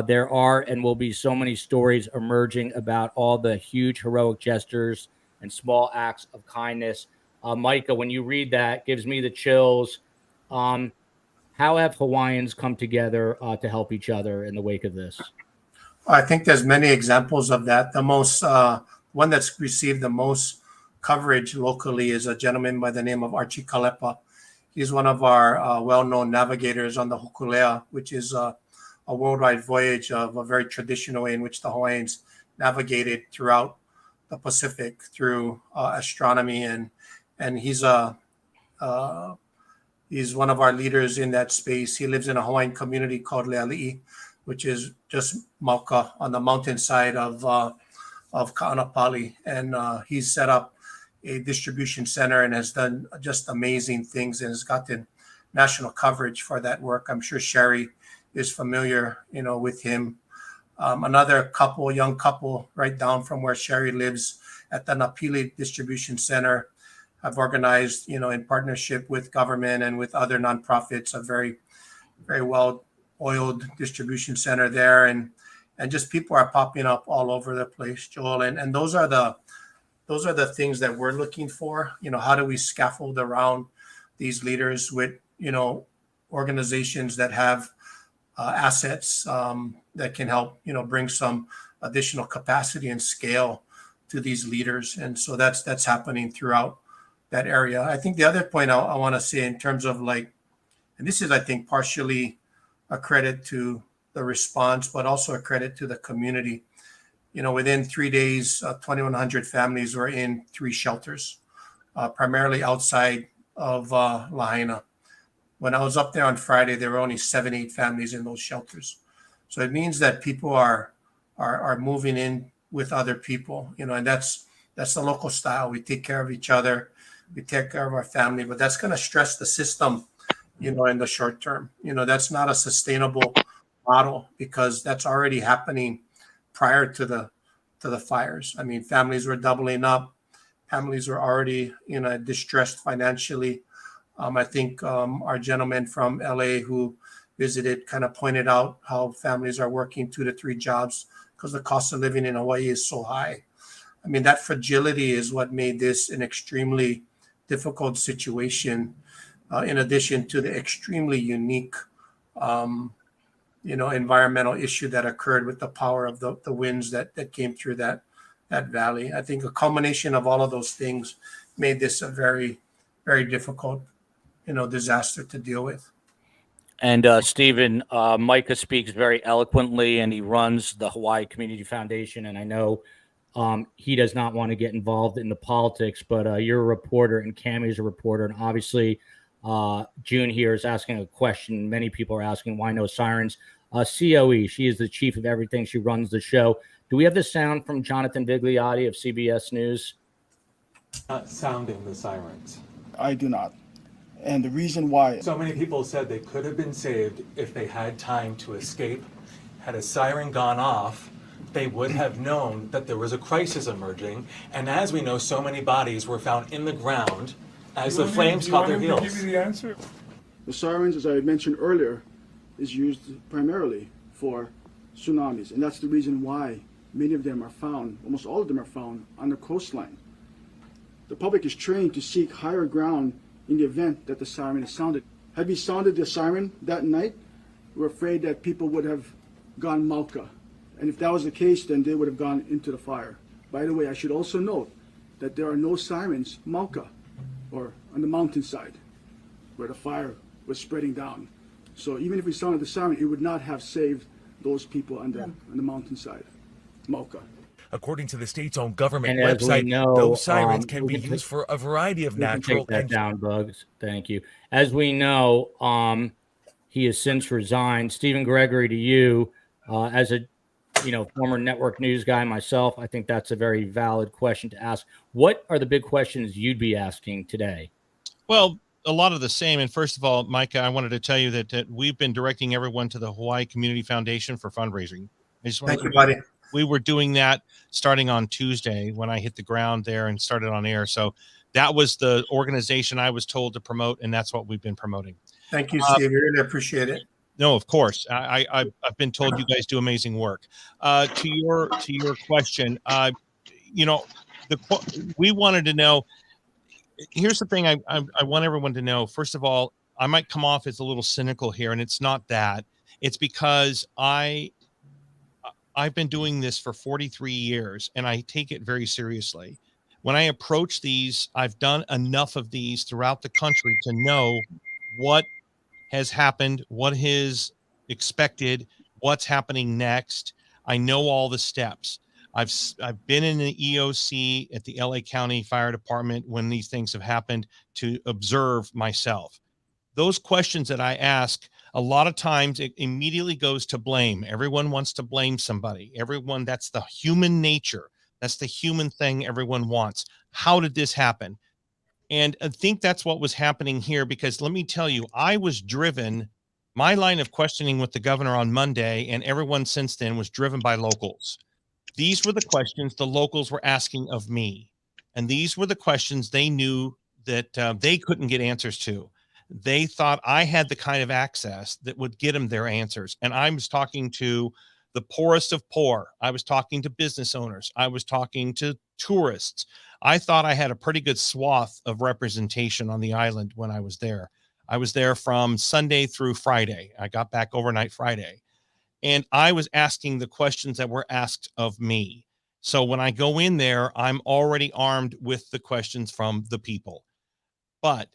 There are and will be so many stories emerging about all the huge heroic gestures and small acts of kindness. Micah, when you read that, gives me the chills. How have Hawaiians come together to help each other in the wake of this? I think there's many examples of that. The most one that's received the most coverage locally is a gentleman by the name of Archie Kalepa. He's one of our well-known navigators on the Hokulea, which is a worldwide voyage of a very traditional way in which the Hawaiians navigated throughout the Pacific through astronomy, and he's one of our leaders in that space. He lives in a Hawaiian community called Leali'i, which is just Mauka on the mountainside of Ka'anapali, and he's set up a distribution center and has done just amazing things and has gotten national coverage for that work. I'm sure Sherry is familiar, with him. Another young couple, right down from where Sherry lives at the Napili Distribution Center, have organized, in partnership with government and with other nonprofits, a very, very well-oiled distribution center there, and just people are popping up all over the place, Joel. And those are the things that we're looking for. How do we scaffold around these leaders with, organizations that have assets that can help, bring some additional capacity and scale to these leaders. And so that's happening throughout that area. I think the other point I want to say in terms of like, and this is, I think, partially a credit to the response, but also a credit to the community. Within 3 days, 2,100 families were in 3 shelters, primarily outside of Lahaina. When I was up there on Friday, there were only 7-8 families in those shelters. So it means that people are moving in with other people, and that's the local style. We take care of each other, we take care of our family, but that's going to stress the system, in the short term. That's not a sustainable model because that's already happening prior to the fires. I mean, families were doubling up. Families were already, distressed financially. I think our gentleman from LA who visited kind of pointed out how families are working 2 to 3 jobs because the cost of living in Hawaii is so high. I mean, that fragility is what made this an extremely difficult situation, in addition to the extremely unique, environmental issue that occurred with the power of the winds that came through that valley. I think a culmination of all of those things made this a very, very difficult, disaster to deal with. And Stephen, Micah speaks very eloquently, and he runs the Hawaii Community Foundation. And I know he does not want to get involved in the politics, but you're a reporter, and Cammie's a reporter, and obviously June here is asking a question. Many people are asking why no sirens. COE, she is the chief of everything. She runs the show. Do we have the sound from Jonathan Vigliotti of CBS News? Not sounding the sirens. I do not. And the reason why... So many people said they could have been saved if they had time to escape. Had a siren gone off, they would have known that there was a crisis emerging. And as we know, so many bodies were found in the ground as the flames caught their heels. Give you the answer? The sirens, as I mentioned earlier, is used primarily for tsunamis. And that's the reason why many of them are found, almost all of them are found, on the coastline. The public is trained to seek higher ground in the event that the siren is sounded. Had we sounded the siren that night, we're afraid that people would have gone Mauka. And if that was the case, then they would have gone into the fire. By the way, I should also note that there are no sirens Mauka, or on the mountainside, where the fire was spreading down. So even if we sounded the siren, it would not have saved those people on the mountainside, Mauka. According to the state's own government And as we website, know, those sirens can we be can used for a variety of We can natural take that and down, Bugs. Thank you. As we know, he has since resigned. Stephen Gregory, to you, as a former network news guy myself, I think that's a very valid question to ask. What are the big questions you'd be asking today? Well, a lot of the same. And first of all, Micah, I wanted to tell you that we've been directing everyone to the Hawaii Community Foundation for fundraising. Thank you, buddy. We were doing that starting on Tuesday when I hit the ground there and started on air. So that was the organization I was told to promote, and that's what we've been promoting. Thank you, Steve. We really appreciate it. No, of course. I've been told you guys do amazing work. To your question, we wanted to know. Here's the thing I want everyone to know. First of all, I might come off as a little cynical here, and it's not that. It's because I've been doing this for 43 years, and I take it very seriously. When I approach these, I've done enough of these throughout the country to know what has happened, what is expected, what's happening next. I know all the steps. I've been in the EOC at the LA County Fire Department when these things have happened to observe myself. Those questions that I ask, a lot of times it immediately goes to blame. Everyone wants to blame somebody. Everyone, that's the human nature. That's the human thing everyone wants. How did this happen? And I think that's what was happening here, because let me tell you, I was driven, my line of questioning with the governor on Monday and everyone since then was driven by locals. These were the questions the locals were asking of me. And these were the questions they knew that they couldn't get answers to. They thought I had the kind of access that would get them their answers. And I was talking to the poorest of poor. I was talking to business owners. I was talking to tourists. I thought I had a pretty good swath of representation on the island when I was there. I was there from Sunday through Friday. I got back overnight Friday. And I was asking the questions that were asked of me. So when I go in there, I'm already armed with the questions from the people. But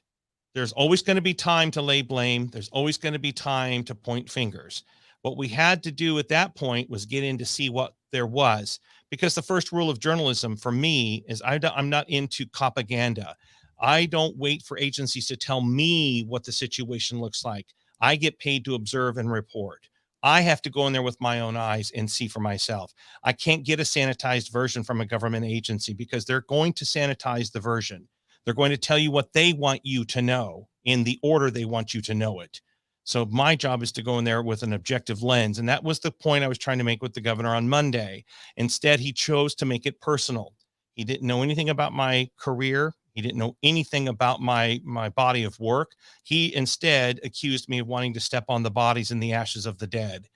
there's always going to be time to lay blame. There's always going to be time to point fingers. What we had to do at that point was get in to see what there was, because the first rule of journalism for me is I'm not into propaganda. I don't wait for agencies to tell me what the situation looks like. I get paid to observe and report. I have to go in there with my own eyes and see for myself. I can't get a sanitized version from a government agency because they're going to sanitize the version. They're going to tell you what they want you to know in the order they want you to know it. So my job is to go in there with an objective lens. And that was the point I was trying to make with the governor on Monday. Instead, he chose to make it personal. He didn't know anything about my career. He didn't know anything about my body of work. He instead accused me of wanting to step on the bodies and the ashes of the dead.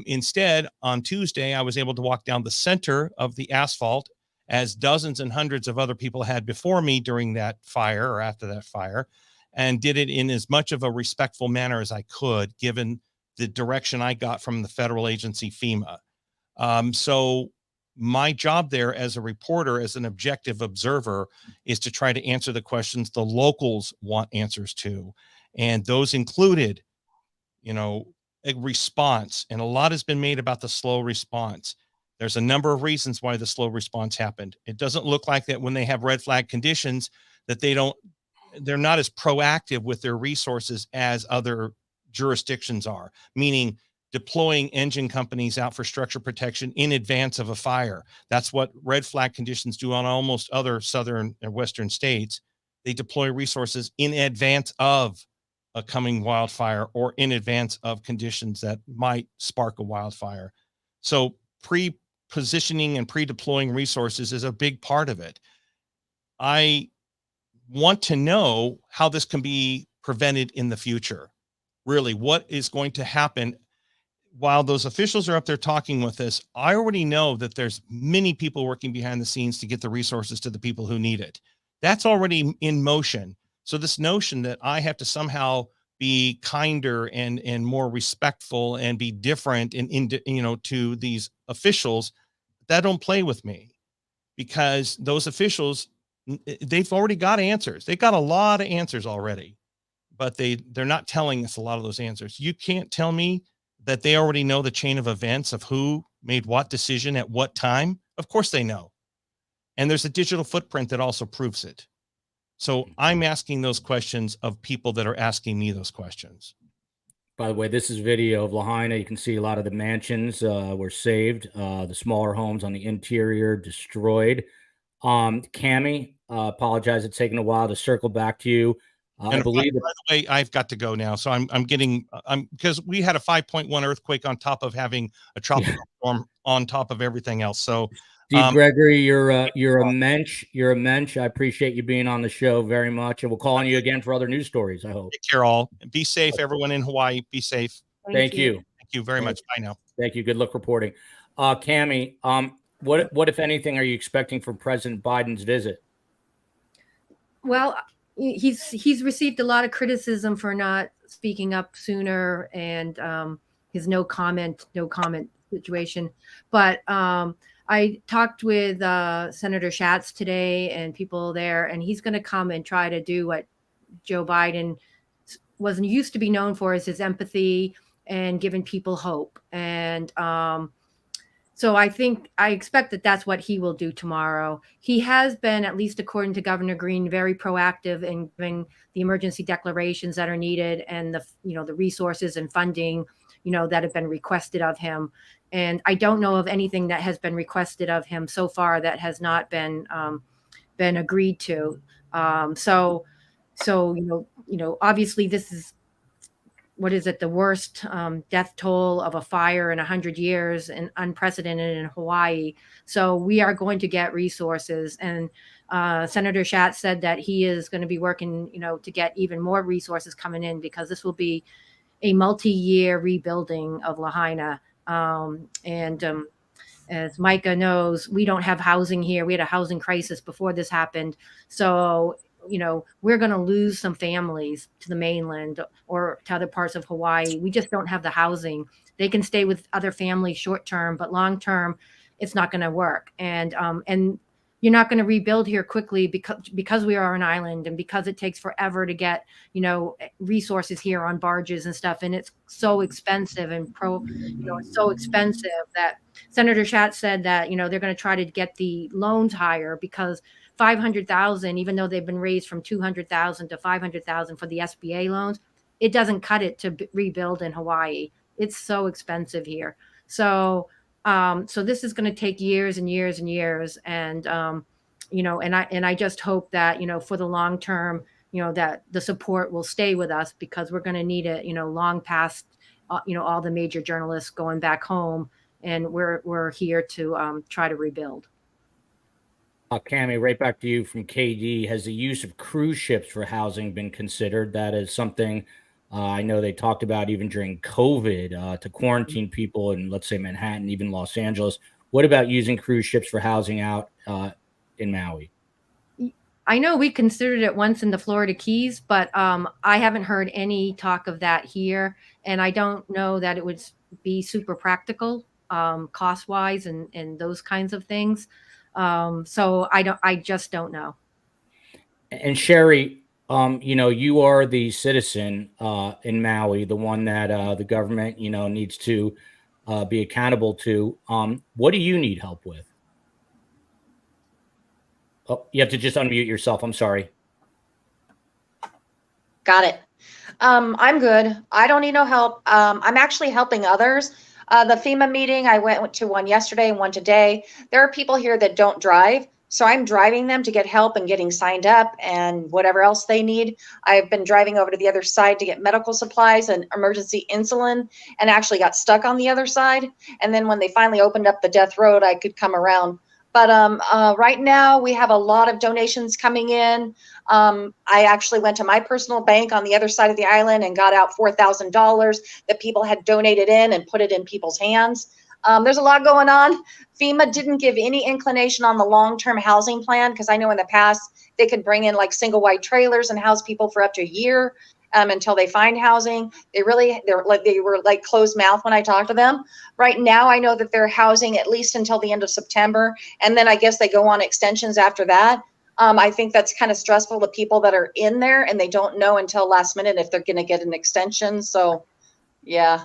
Instead, on Tuesday, I was able to walk down the center of the asphalt, as dozens and hundreds of other people had before me during that fire or after that fire, and did it in as much of a respectful manner as I could, given the direction I got from the federal agency FEMA. So my job there as a reporter, as an objective observer, is to try to answer the questions the locals want answers to. And those included, a response. And a lot has been made about the slow response. There's a number of reasons why the slow response happened. It doesn't look like that when they have red flag conditions that they're not as proactive with their resources as other jurisdictions are, meaning deploying engine companies out for structure protection in advance of a fire. That's what red flag conditions do on almost other southern and western states. They deploy resources in advance of a coming wildfire or in advance of conditions that might spark a wildfire. So pre-positioning and pre-deploying resources is a big part of it. I want to know how this can be prevented in the future. Really, what is going to happen while those officials are up there talking with us? I already know that there's many people working behind the scenes to get the resources to the people who need it. That's already in motion. So this notion that I have to somehow be kinder and more respectful and be different to these officials, that don't play with me, because those officials, they've already got answers. They've got a lot of answers already, but they're not telling us a lot of those answers. You can't tell me that they already know the chain of events of who made what decision at what time. Of course they know. And there's a digital footprint that also proves it. So I'm asking those questions of people that are asking me those questions. By the way, this is video of Lahaina. You can see a lot of the mansions were saved. The smaller homes on the interior destroyed. Cammie, apologize. It's taken a while to circle back to you. I believe. By the way, I've got to go now. So I'm because we had a 5.1 earthquake on top of having a tropical storm on top of everything else. So Steve Gregory, you're a mensch. You're a mensch. I appreciate you being on the show very much, and we'll call on you again for other news stories. I hope. Take care, all. Be safe, everyone in Hawaii. Be safe. Thank you. Thank you very much. Bye now. Thank you. Good luck reporting. Cammie, what if anything are you expecting from President Biden's visit? Well, he's received a lot of criticism for not speaking up sooner, and his no comment situation. But I talked with Senator Schatz today and people there, and he's going to come and try to do what Joe Biden wasn't used to be known for, is his empathy and giving people hope. And so I expect that that's what he will do tomorrow. He has been, at least according to Governor Green, very proactive in giving the emergency declarations that are needed and the resources and funding, that have been requested of him. And I don't know of anything that has been requested of him so far that has not been agreed to. So obviously this is, what is it, the worst death toll of a fire in 100 years and unprecedented in Hawaii. So we are going to get resources. And Senator Schatz said that he is going to be working, to get even more resources coming in, because this will be a multi-year rebuilding of Lahaina. As Micah knows, we don't have housing here. We had a housing crisis before this happened. So we're going to lose some families to the mainland or to other parts of Hawaii. We just don't have the housing. They can stay with other families short term, but long term, it's not going to work. And you're not going to rebuild here quickly because we are an island, and because it takes forever to get, resources here on barges and stuff. And it's so expensive it's so expensive that Senator Schatz said that, they're going to try to get the loans higher, because 500,000, even though they've been raised from 200,000 to 500,000 for the SBA loans, it doesn't cut it to rebuild in Hawaii. It's so expensive here. So this is going to take years and years and years. And, and I just hope that, for the long term, that the support will stay with us, because we're going to need it, long past, all the major journalists going back home, and we're here to try to rebuild. Cammie, right back to you from KD. Has the use of cruise ships for housing been considered? That is something I know they talked about even during COVID to quarantine people in, let's say, Manhattan, even Los Angeles. What about using cruise ships for housing out in Maui? I know we considered it once in the Florida Keys, but I haven't heard any talk of that here. And I don't know that it would be super practical cost-wise and those kinds of things. So I just don't know. And Sherry, you are the citizen in Maui, the one that the government, needs to be accountable to. What do you need help with? Oh, you have to just unmute yourself. I'm sorry. Got it. I'm good. I don't need no help. I'm actually helping others. The FEMA meeting, I went to one yesterday and one today. There are people here that don't drive, so I'm driving them to get help and getting signed up and whatever else they need. I've been driving over to the other side to get medical supplies and emergency insulin, and actually got stuck on the other side. And then when they finally opened up the death road, I could come around. But right now we have a lot of donations coming in. I actually went to my personal bank on the other side of the island and got out $4,000 that people had donated in and put it in people's hands. There's a lot going on. FEMA didn't give any inclination on the long-term housing plan, because I know in the past they could bring in like single wide trailers and house people for up to a year until they find housing. They were like closed mouth when I talked to them. Right now, I know that they're housing at least until the end of September, and then I guess they go on extensions after that. I think that's kind of stressful to people that are in there and they don't know until last minute if they're going to get an extension. So, yeah.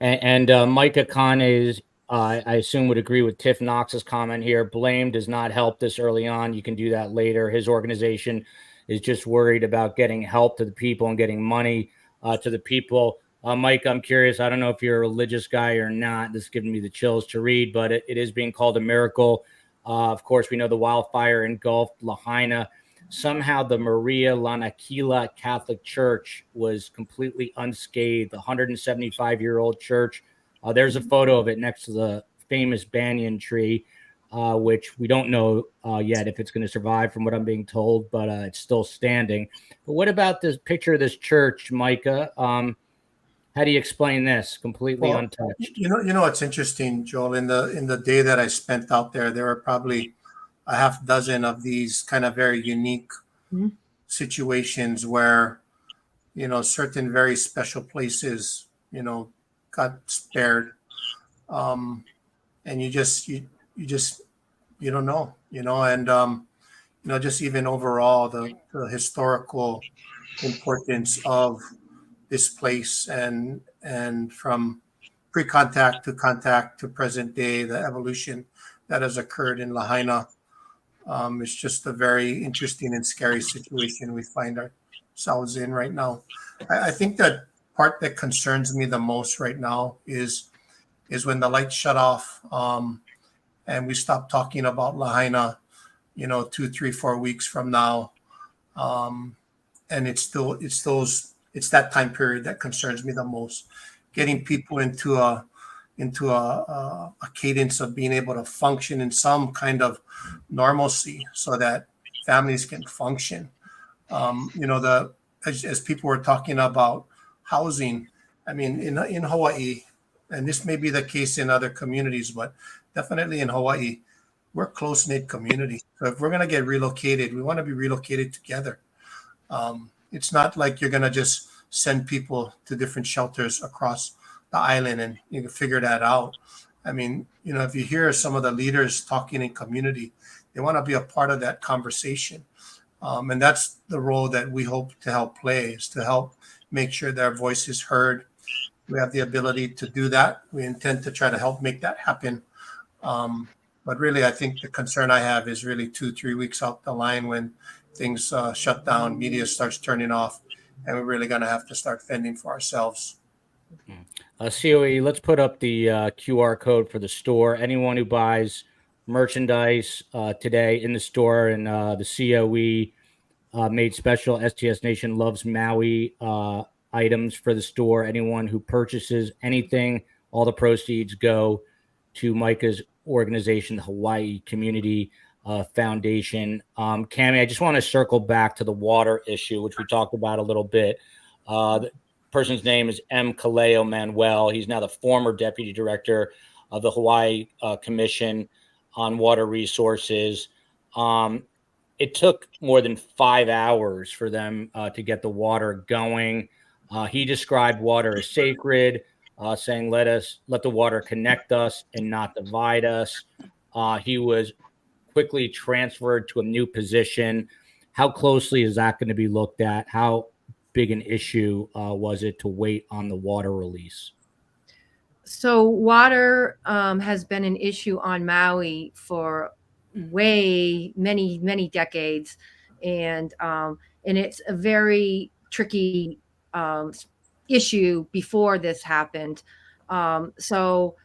And Micah Khan is, I assume, would agree with Tiff Knox's comment here. Blame does not help this early on. You can do that later. His organization is just worried about getting help to the people and getting money to the people. Mike, I'm curious. I don't know if you're a religious guy or not. This is giving me the chills to read, but it is being called a miracle. Of course, we know the wildfire engulfed Lahaina. Somehow the Maria Lanakila Catholic Church was completely unscathed, the 175-year-old church. There's a photo of it next to the famous banyan tree, which we don't know yet if it's going to survive from what I'm being told, but it's still standing. But what about this picture of this church, Micah? How do you explain this? Completely untouched. You know, it's interesting, Joel. In the day that I spent out there, there were probably a half dozen of these kind of very unique situations where, certain very special places, got spared. And you don't know, and, just even overall the historical importance of this place and from pre-contact to contact to present day, the evolution that has occurred in Lahaina. It's just a very interesting and scary situation we find ourselves in right now. I think that part that concerns me the most right now is when the lights shut off and we stop talking about Lahaina, 2, 3, 4 weeks from now. And it's that time period that concerns me the most. Getting people into a cadence of being able to function in some kind of normalcy so that families can function. As people were talking about housing, I mean, in Hawaii, and this may be the case in other communities, but definitely in Hawaii, we're a close-knit community. So if we're going to get relocated, we want to be relocated together. It's not like you're going to just send people to different shelters across the island and you can figure that out. I mean, if you hear some of the leaders talking in community, they want to be a part of that conversation. And that's the role that we hope to help play, is to help make sure their voice is heard. We have the ability to do that. We intend to try to help make that happen. But really, I think the concern I have is really 2-3 weeks out the line when things shut down, media starts turning off, and we're really going to have to start fending for ourselves. COE, let's put up the QR code for the store. Anyone who buys merchandise today in the store, and the COE made special STS Nation Loves Maui items for the store. Anyone who purchases anything, all the proceeds go to Micah's organization, the Hawaii Community Foundation. Cammie, I just want to circle back to the water issue, which we talked about a little bit. The person's name is M. Kaleo Manuel. He's now the former deputy director of the Hawaii Commission on Water Resources. It took more than 5 hours for them to get the water going. He described water as sacred, saying, let the water connect us and not divide us. He was quickly transferred to a new position. How closely is that going to be looked at? How big an issue was it to wait on the water release? So water has been an issue on Maui for many decades, and it's a very tricky issue before this happened. So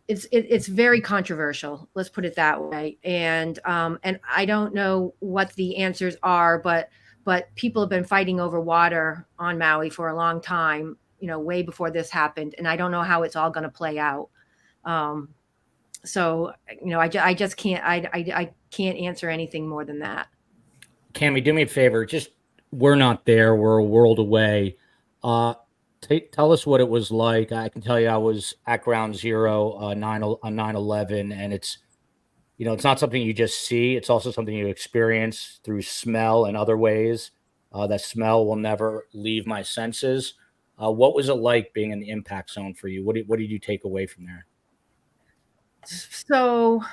it's very controversial. Let's put it that way. And I don't know what the answers are, but people have been fighting over water on Maui for a long time, way before this happened. And I don't know how it's all going to play out. So, I just can't, I can't answer anything more than that. Cammie, do me a favor. We're not there. We're a world away. Tell us what it was like. I can tell you I was at ground zero on 9/11, and it's not something you just see. It's also something you experience through smell and other ways. That smell will never leave my senses. What was it like being in the impact zone for you? What did you take away from there? So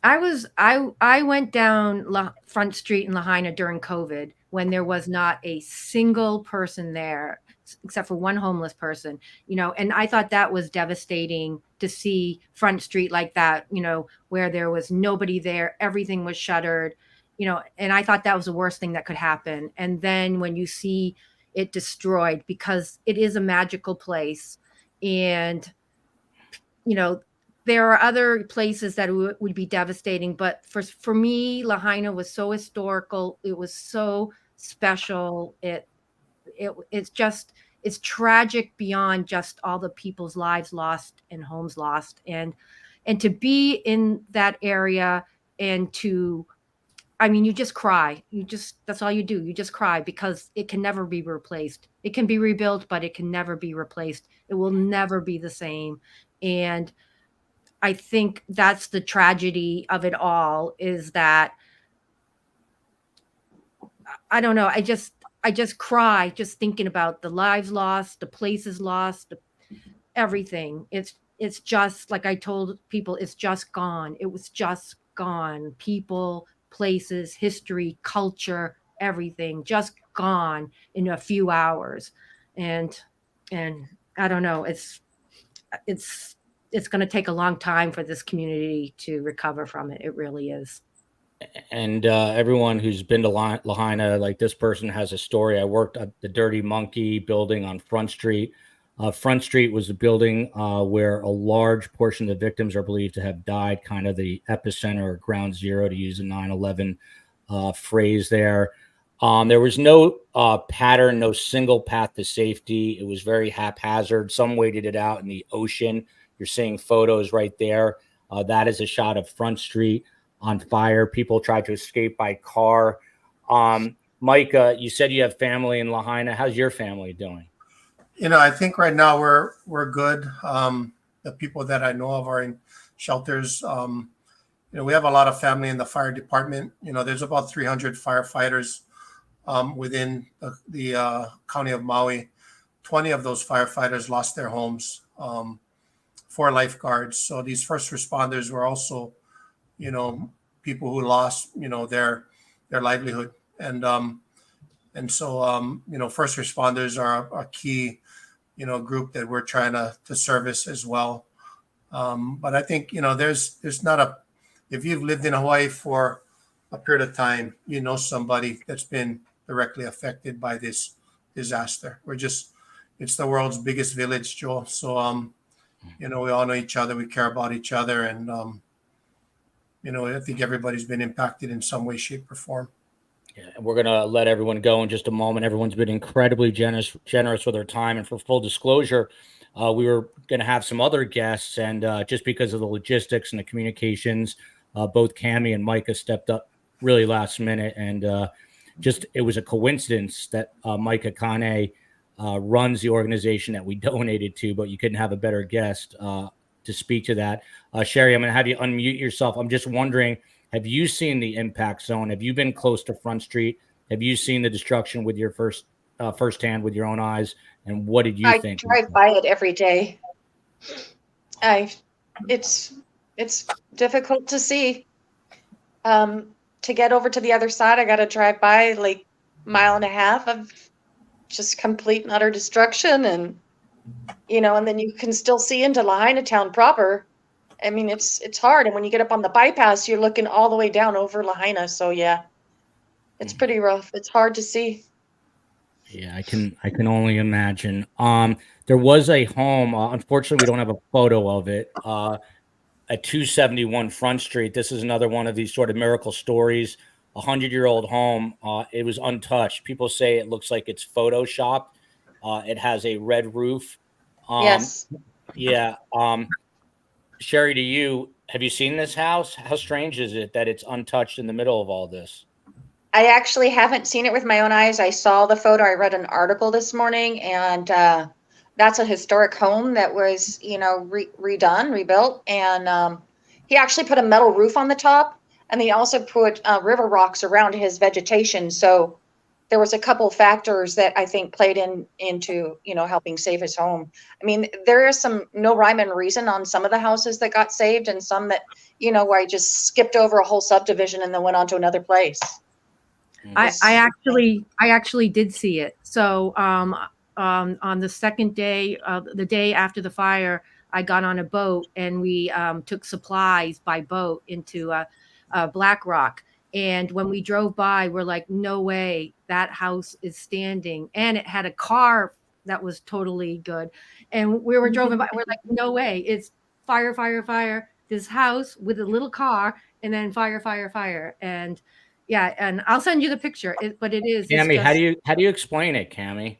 I went down Front Street in Lahaina during COVID when there was not a single person there except for one homeless person, and I thought that was devastating to see Front Street like that, where there was nobody there, everything was shuttered, and I thought that was the worst thing that could happen. And then when you see it destroyed, because it is a magical place, and there are other places that would be devastating, but for me, Lahaina was so historical. It was so special. It's tragic beyond just all the people's lives lost and homes lost, and to be in that area, and you just cry. That's all you do. You just cry, because it can never be replaced. It can be rebuilt, but it can never be replaced. It will never be the same. And I think that's the tragedy of it all, is that, I don't know. I just cry just thinking about the lives lost, the places lost, everything. It's just like I told people, it's just gone. It was just gone. People, places, history, culture, everything just gone in a few hours. And I don't know. It's going to take a long time for this community to recover from it. It really is. And everyone who's been to Lahaina, like this person has a story. I worked at the Dirty Monkey building on Front Street. Front Street was a building where a large portion of the victims are believed to have died, kind of the epicenter or ground zero, to use a 9/11 phrase there. There was no pattern, no single path to safety. It was very haphazard. Some waited it out in the ocean. You're seeing photos right there. That is a shot of Front Street on fire. People tried to escape by car. Micah, you said you have family in Lahaina. How's your family doing? I think right now we're good. The people that I know of are in shelters. We have a lot of family in the fire department. There's about 300 firefighters within the county of Maui. 20 of those firefighters lost their homes for lifeguards. So these first responders were also, people who lost, their livelihood. And so, first responders are a key, group that we're trying to service as well. But I think, there's not if you've lived in Hawaii for a period of time, somebody that's been directly affected by this disaster. It's the world's biggest village, Joel. So, we all know each other, we care about each other. And, I think everybody's been impacted in some way, shape, or form. Yeah, and we're going to let everyone go in just a moment. Everyone's been incredibly generous with their time. And for full disclosure, we were going to have some other guests. And just because of the logistics and the communications, both Cammie and Micah stepped up really last minute. And it was a coincidence that Micah Kane runs the organization that we donated to, but you couldn't have a better guest to speak to that. Sherry, I'm going to have you unmute yourself. I'm just wondering, have you seen the impact zone? Have you been close to Front Street? Have you seen the destruction with your firsthand with your own eyes? And what did you think? I drive by it every day. It's difficult to see. To get over to the other side, I got to drive by like a mile and a half of just complete and utter destruction, and and then you can still see into Lahaina town proper. I mean, it's hard, and when you get up on the bypass, you're looking all the way down over Lahaina. So yeah, it's pretty rough. It's hard to see. Yeah, I can only imagine. There was a home. Unfortunately, we don't have a photo of it. At 271 Front Street. This is another one of these sort of miracle stories. 100-year-old home. It was untouched. People say it looks like it's photoshopped. It has a red roof. Yes. Yeah. Sherry, to you, have you seen this house? How strange is it that it's untouched in the middle of all this? I actually haven't seen it with my own eyes. I saw the photo. I read an article this morning, and that's a historic home that was, rebuilt. And he actually put a metal roof on the top, and he also put river rocks around his vegetation. So there was a couple factors that I think played into, helping save his home. I mean, there is no rhyme and reason on some of the houses that got saved, and some that, where I just skipped over a whole subdivision and then went on to another place. I actually did see it. So on the second day, the day after the fire, I got on a boat and we took supplies by boat into Black Rock. And when we drove by, we're like, no way, that house is standing. And it had a car that was totally good. And we were driving by, we're like, no way, it's fire, fire, fire. This house with a little car, and then fire, fire, fire. And yeah, and I'll send you the picture. But it is. Cammie, how do you explain it, Cammie?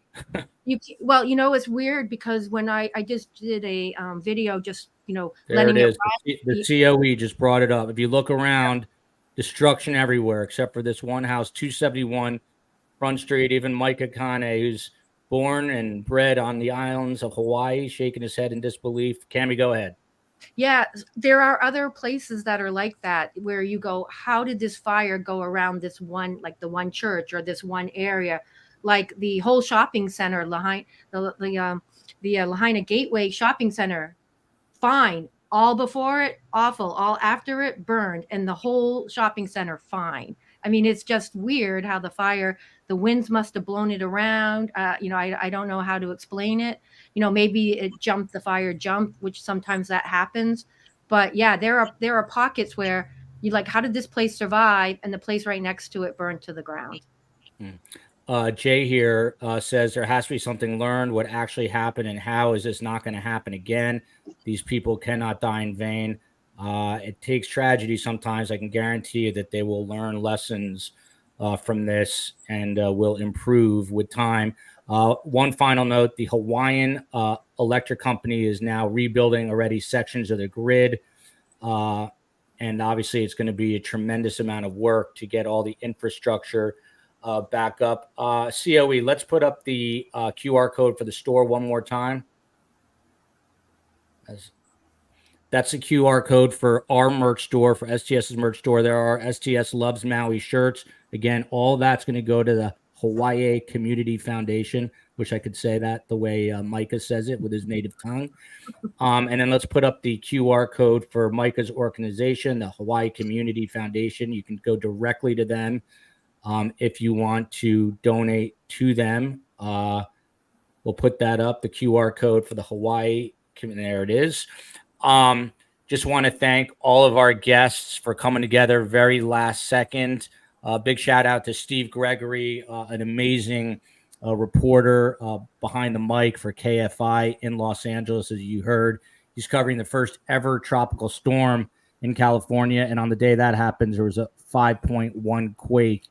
Well, it's weird because when I just did a video, just there letting it is. The COE just brought it up. If you look around, destruction everywhere except for this one house, 271 Front Street. Even Micah Kane, who's born and bred on the islands of Hawaii, shaking his head in disbelief. Cammie, go ahead. Yeah, there are other places that are like that where you go, how did this fire go around this one, like the one church or this one area, like the whole shopping center, the Lahaina Gateway Shopping Center, fine. All before it, awful. All after it, burned. And the whole shopping center, fine. I mean, it's just weird how the winds must have blown it around. I don't know how to explain it. Maybe the fire jumped, which sometimes that happens. But yeah, there are pockets where you're like, how did this place survive? And the place right next to it burned to the ground. Jay here says there has to be something learned, what actually happened, and how is this not going to happen again? These people cannot die in vain. It takes tragedy sometimes. I can guarantee you that they will learn lessons from this and will improve with time. One final note, the Hawaiian Electric Company is now rebuilding already sections of the grid. And obviously it's going to be a tremendous amount of work to get all the infrastructure back up. COE, let's put up the QR code for the store one more time. That's the QR code for our merch store, for STS's merch store. There are STS Loves Maui shirts. Again, all that's going to go to the Hawaii Community Foundation. Wish I could say that the way Micah says it with his native tongue. And then let's put up the QR code for Micah's organization, the Hawaii Community Foundation. You can go directly to them if you want to donate to them. We'll put that up, the QR code for the Hawaii. There it is. Just want to thank all of our guests for coming together very last second. Big shout out to Steve Gregory, an amazing reporter behind the mic for KFI in Los Angeles, as you heard. He's covering the first ever tropical storm in California. And on the day that happens, there was a 5.1 quake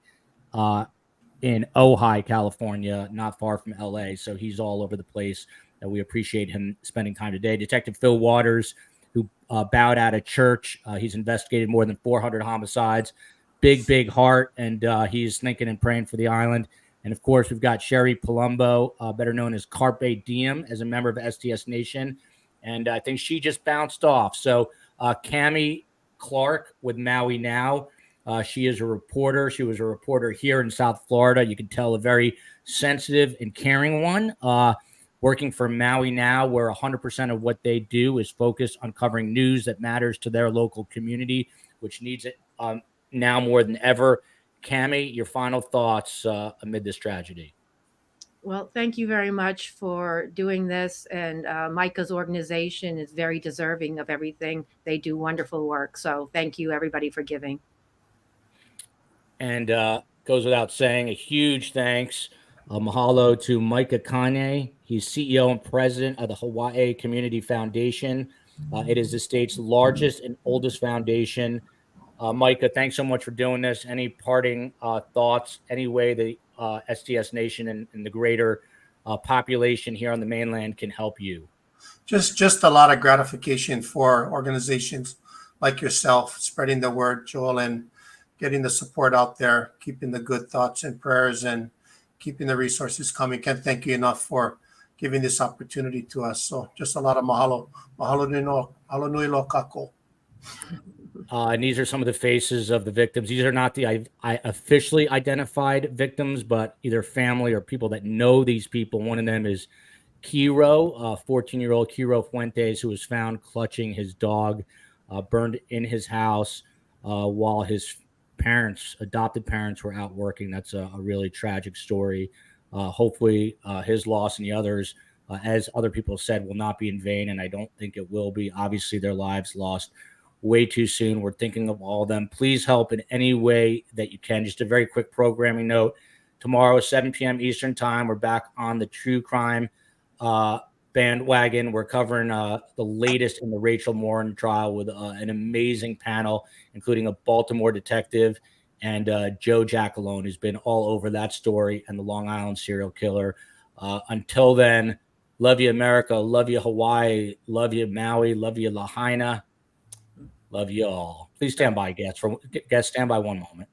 in Ojai, California, not far from LA. So he's all over the place. And we appreciate him spending time today. Detective Fil Waters, who bowed out of church. He's investigated more than 400 homicides. Big heart. And he's thinking and praying for the island. And of course, we've got Sherry Palumbo, better known as Carpe Diem, as a member of STS Nation. And I think she just bounced off. So Cammie Clark with Maui Now. She is a reporter. She was a reporter here in South Florida. You can tell a very sensitive and caring one. Working for Maui Now, where 100% of what they do is focused on covering news that matters to their local community, which needs it now more than ever. Cammie, your final thoughts amid this tragedy. Well, thank you very much for doing this. And Micah's organization is very deserving of everything. They do wonderful work. So thank you, everybody, for giving. And goes without saying, a huge thanks, mahalo to Micah Kane. He's CEO and president of the Hawaii Community Foundation. It is the state's largest and oldest foundation. Micah, thanks so much for doing this. Any parting thoughts, any way the STS Nation and the greater population here on the mainland can help you? Just a lot of gratification for organizations like yourself, spreading the word, Joel, and getting the support out there, keeping the good thoughts and prayers, and keeping the resources coming. Can't thank you enough for giving this opportunity to us. So just a lot of mahalo. Mahalo nui lo kako. And these are some of the faces of the victims. These are not the officially identified victims, but either family or people that know these people. One of them is Kiro, 14-year-old Kiro Fuentes, who was found clutching his dog, burned in his house while his adopted parents were out working. That's a really tragic story. Hopefully his loss and the others, as other people said, will not be in vain. And I don't think it will be. Obviously their lives lost way too soon. We're thinking of all of them. Please help in any way that you can. Just a very quick programming note. Tomorrow, 7 p.m. Eastern time, we're back on the true crime bandwagon. We're covering the latest in the Rachel Morin trial with an amazing panel, including a Baltimore detective and Joe Giacalone, who's been all over that story and the Long Island serial killer. Until then, love you, America. Love you, Hawaii. Love you, Maui. Love you, Lahaina. Love you all. Please stand by, guests. Stand by one moment.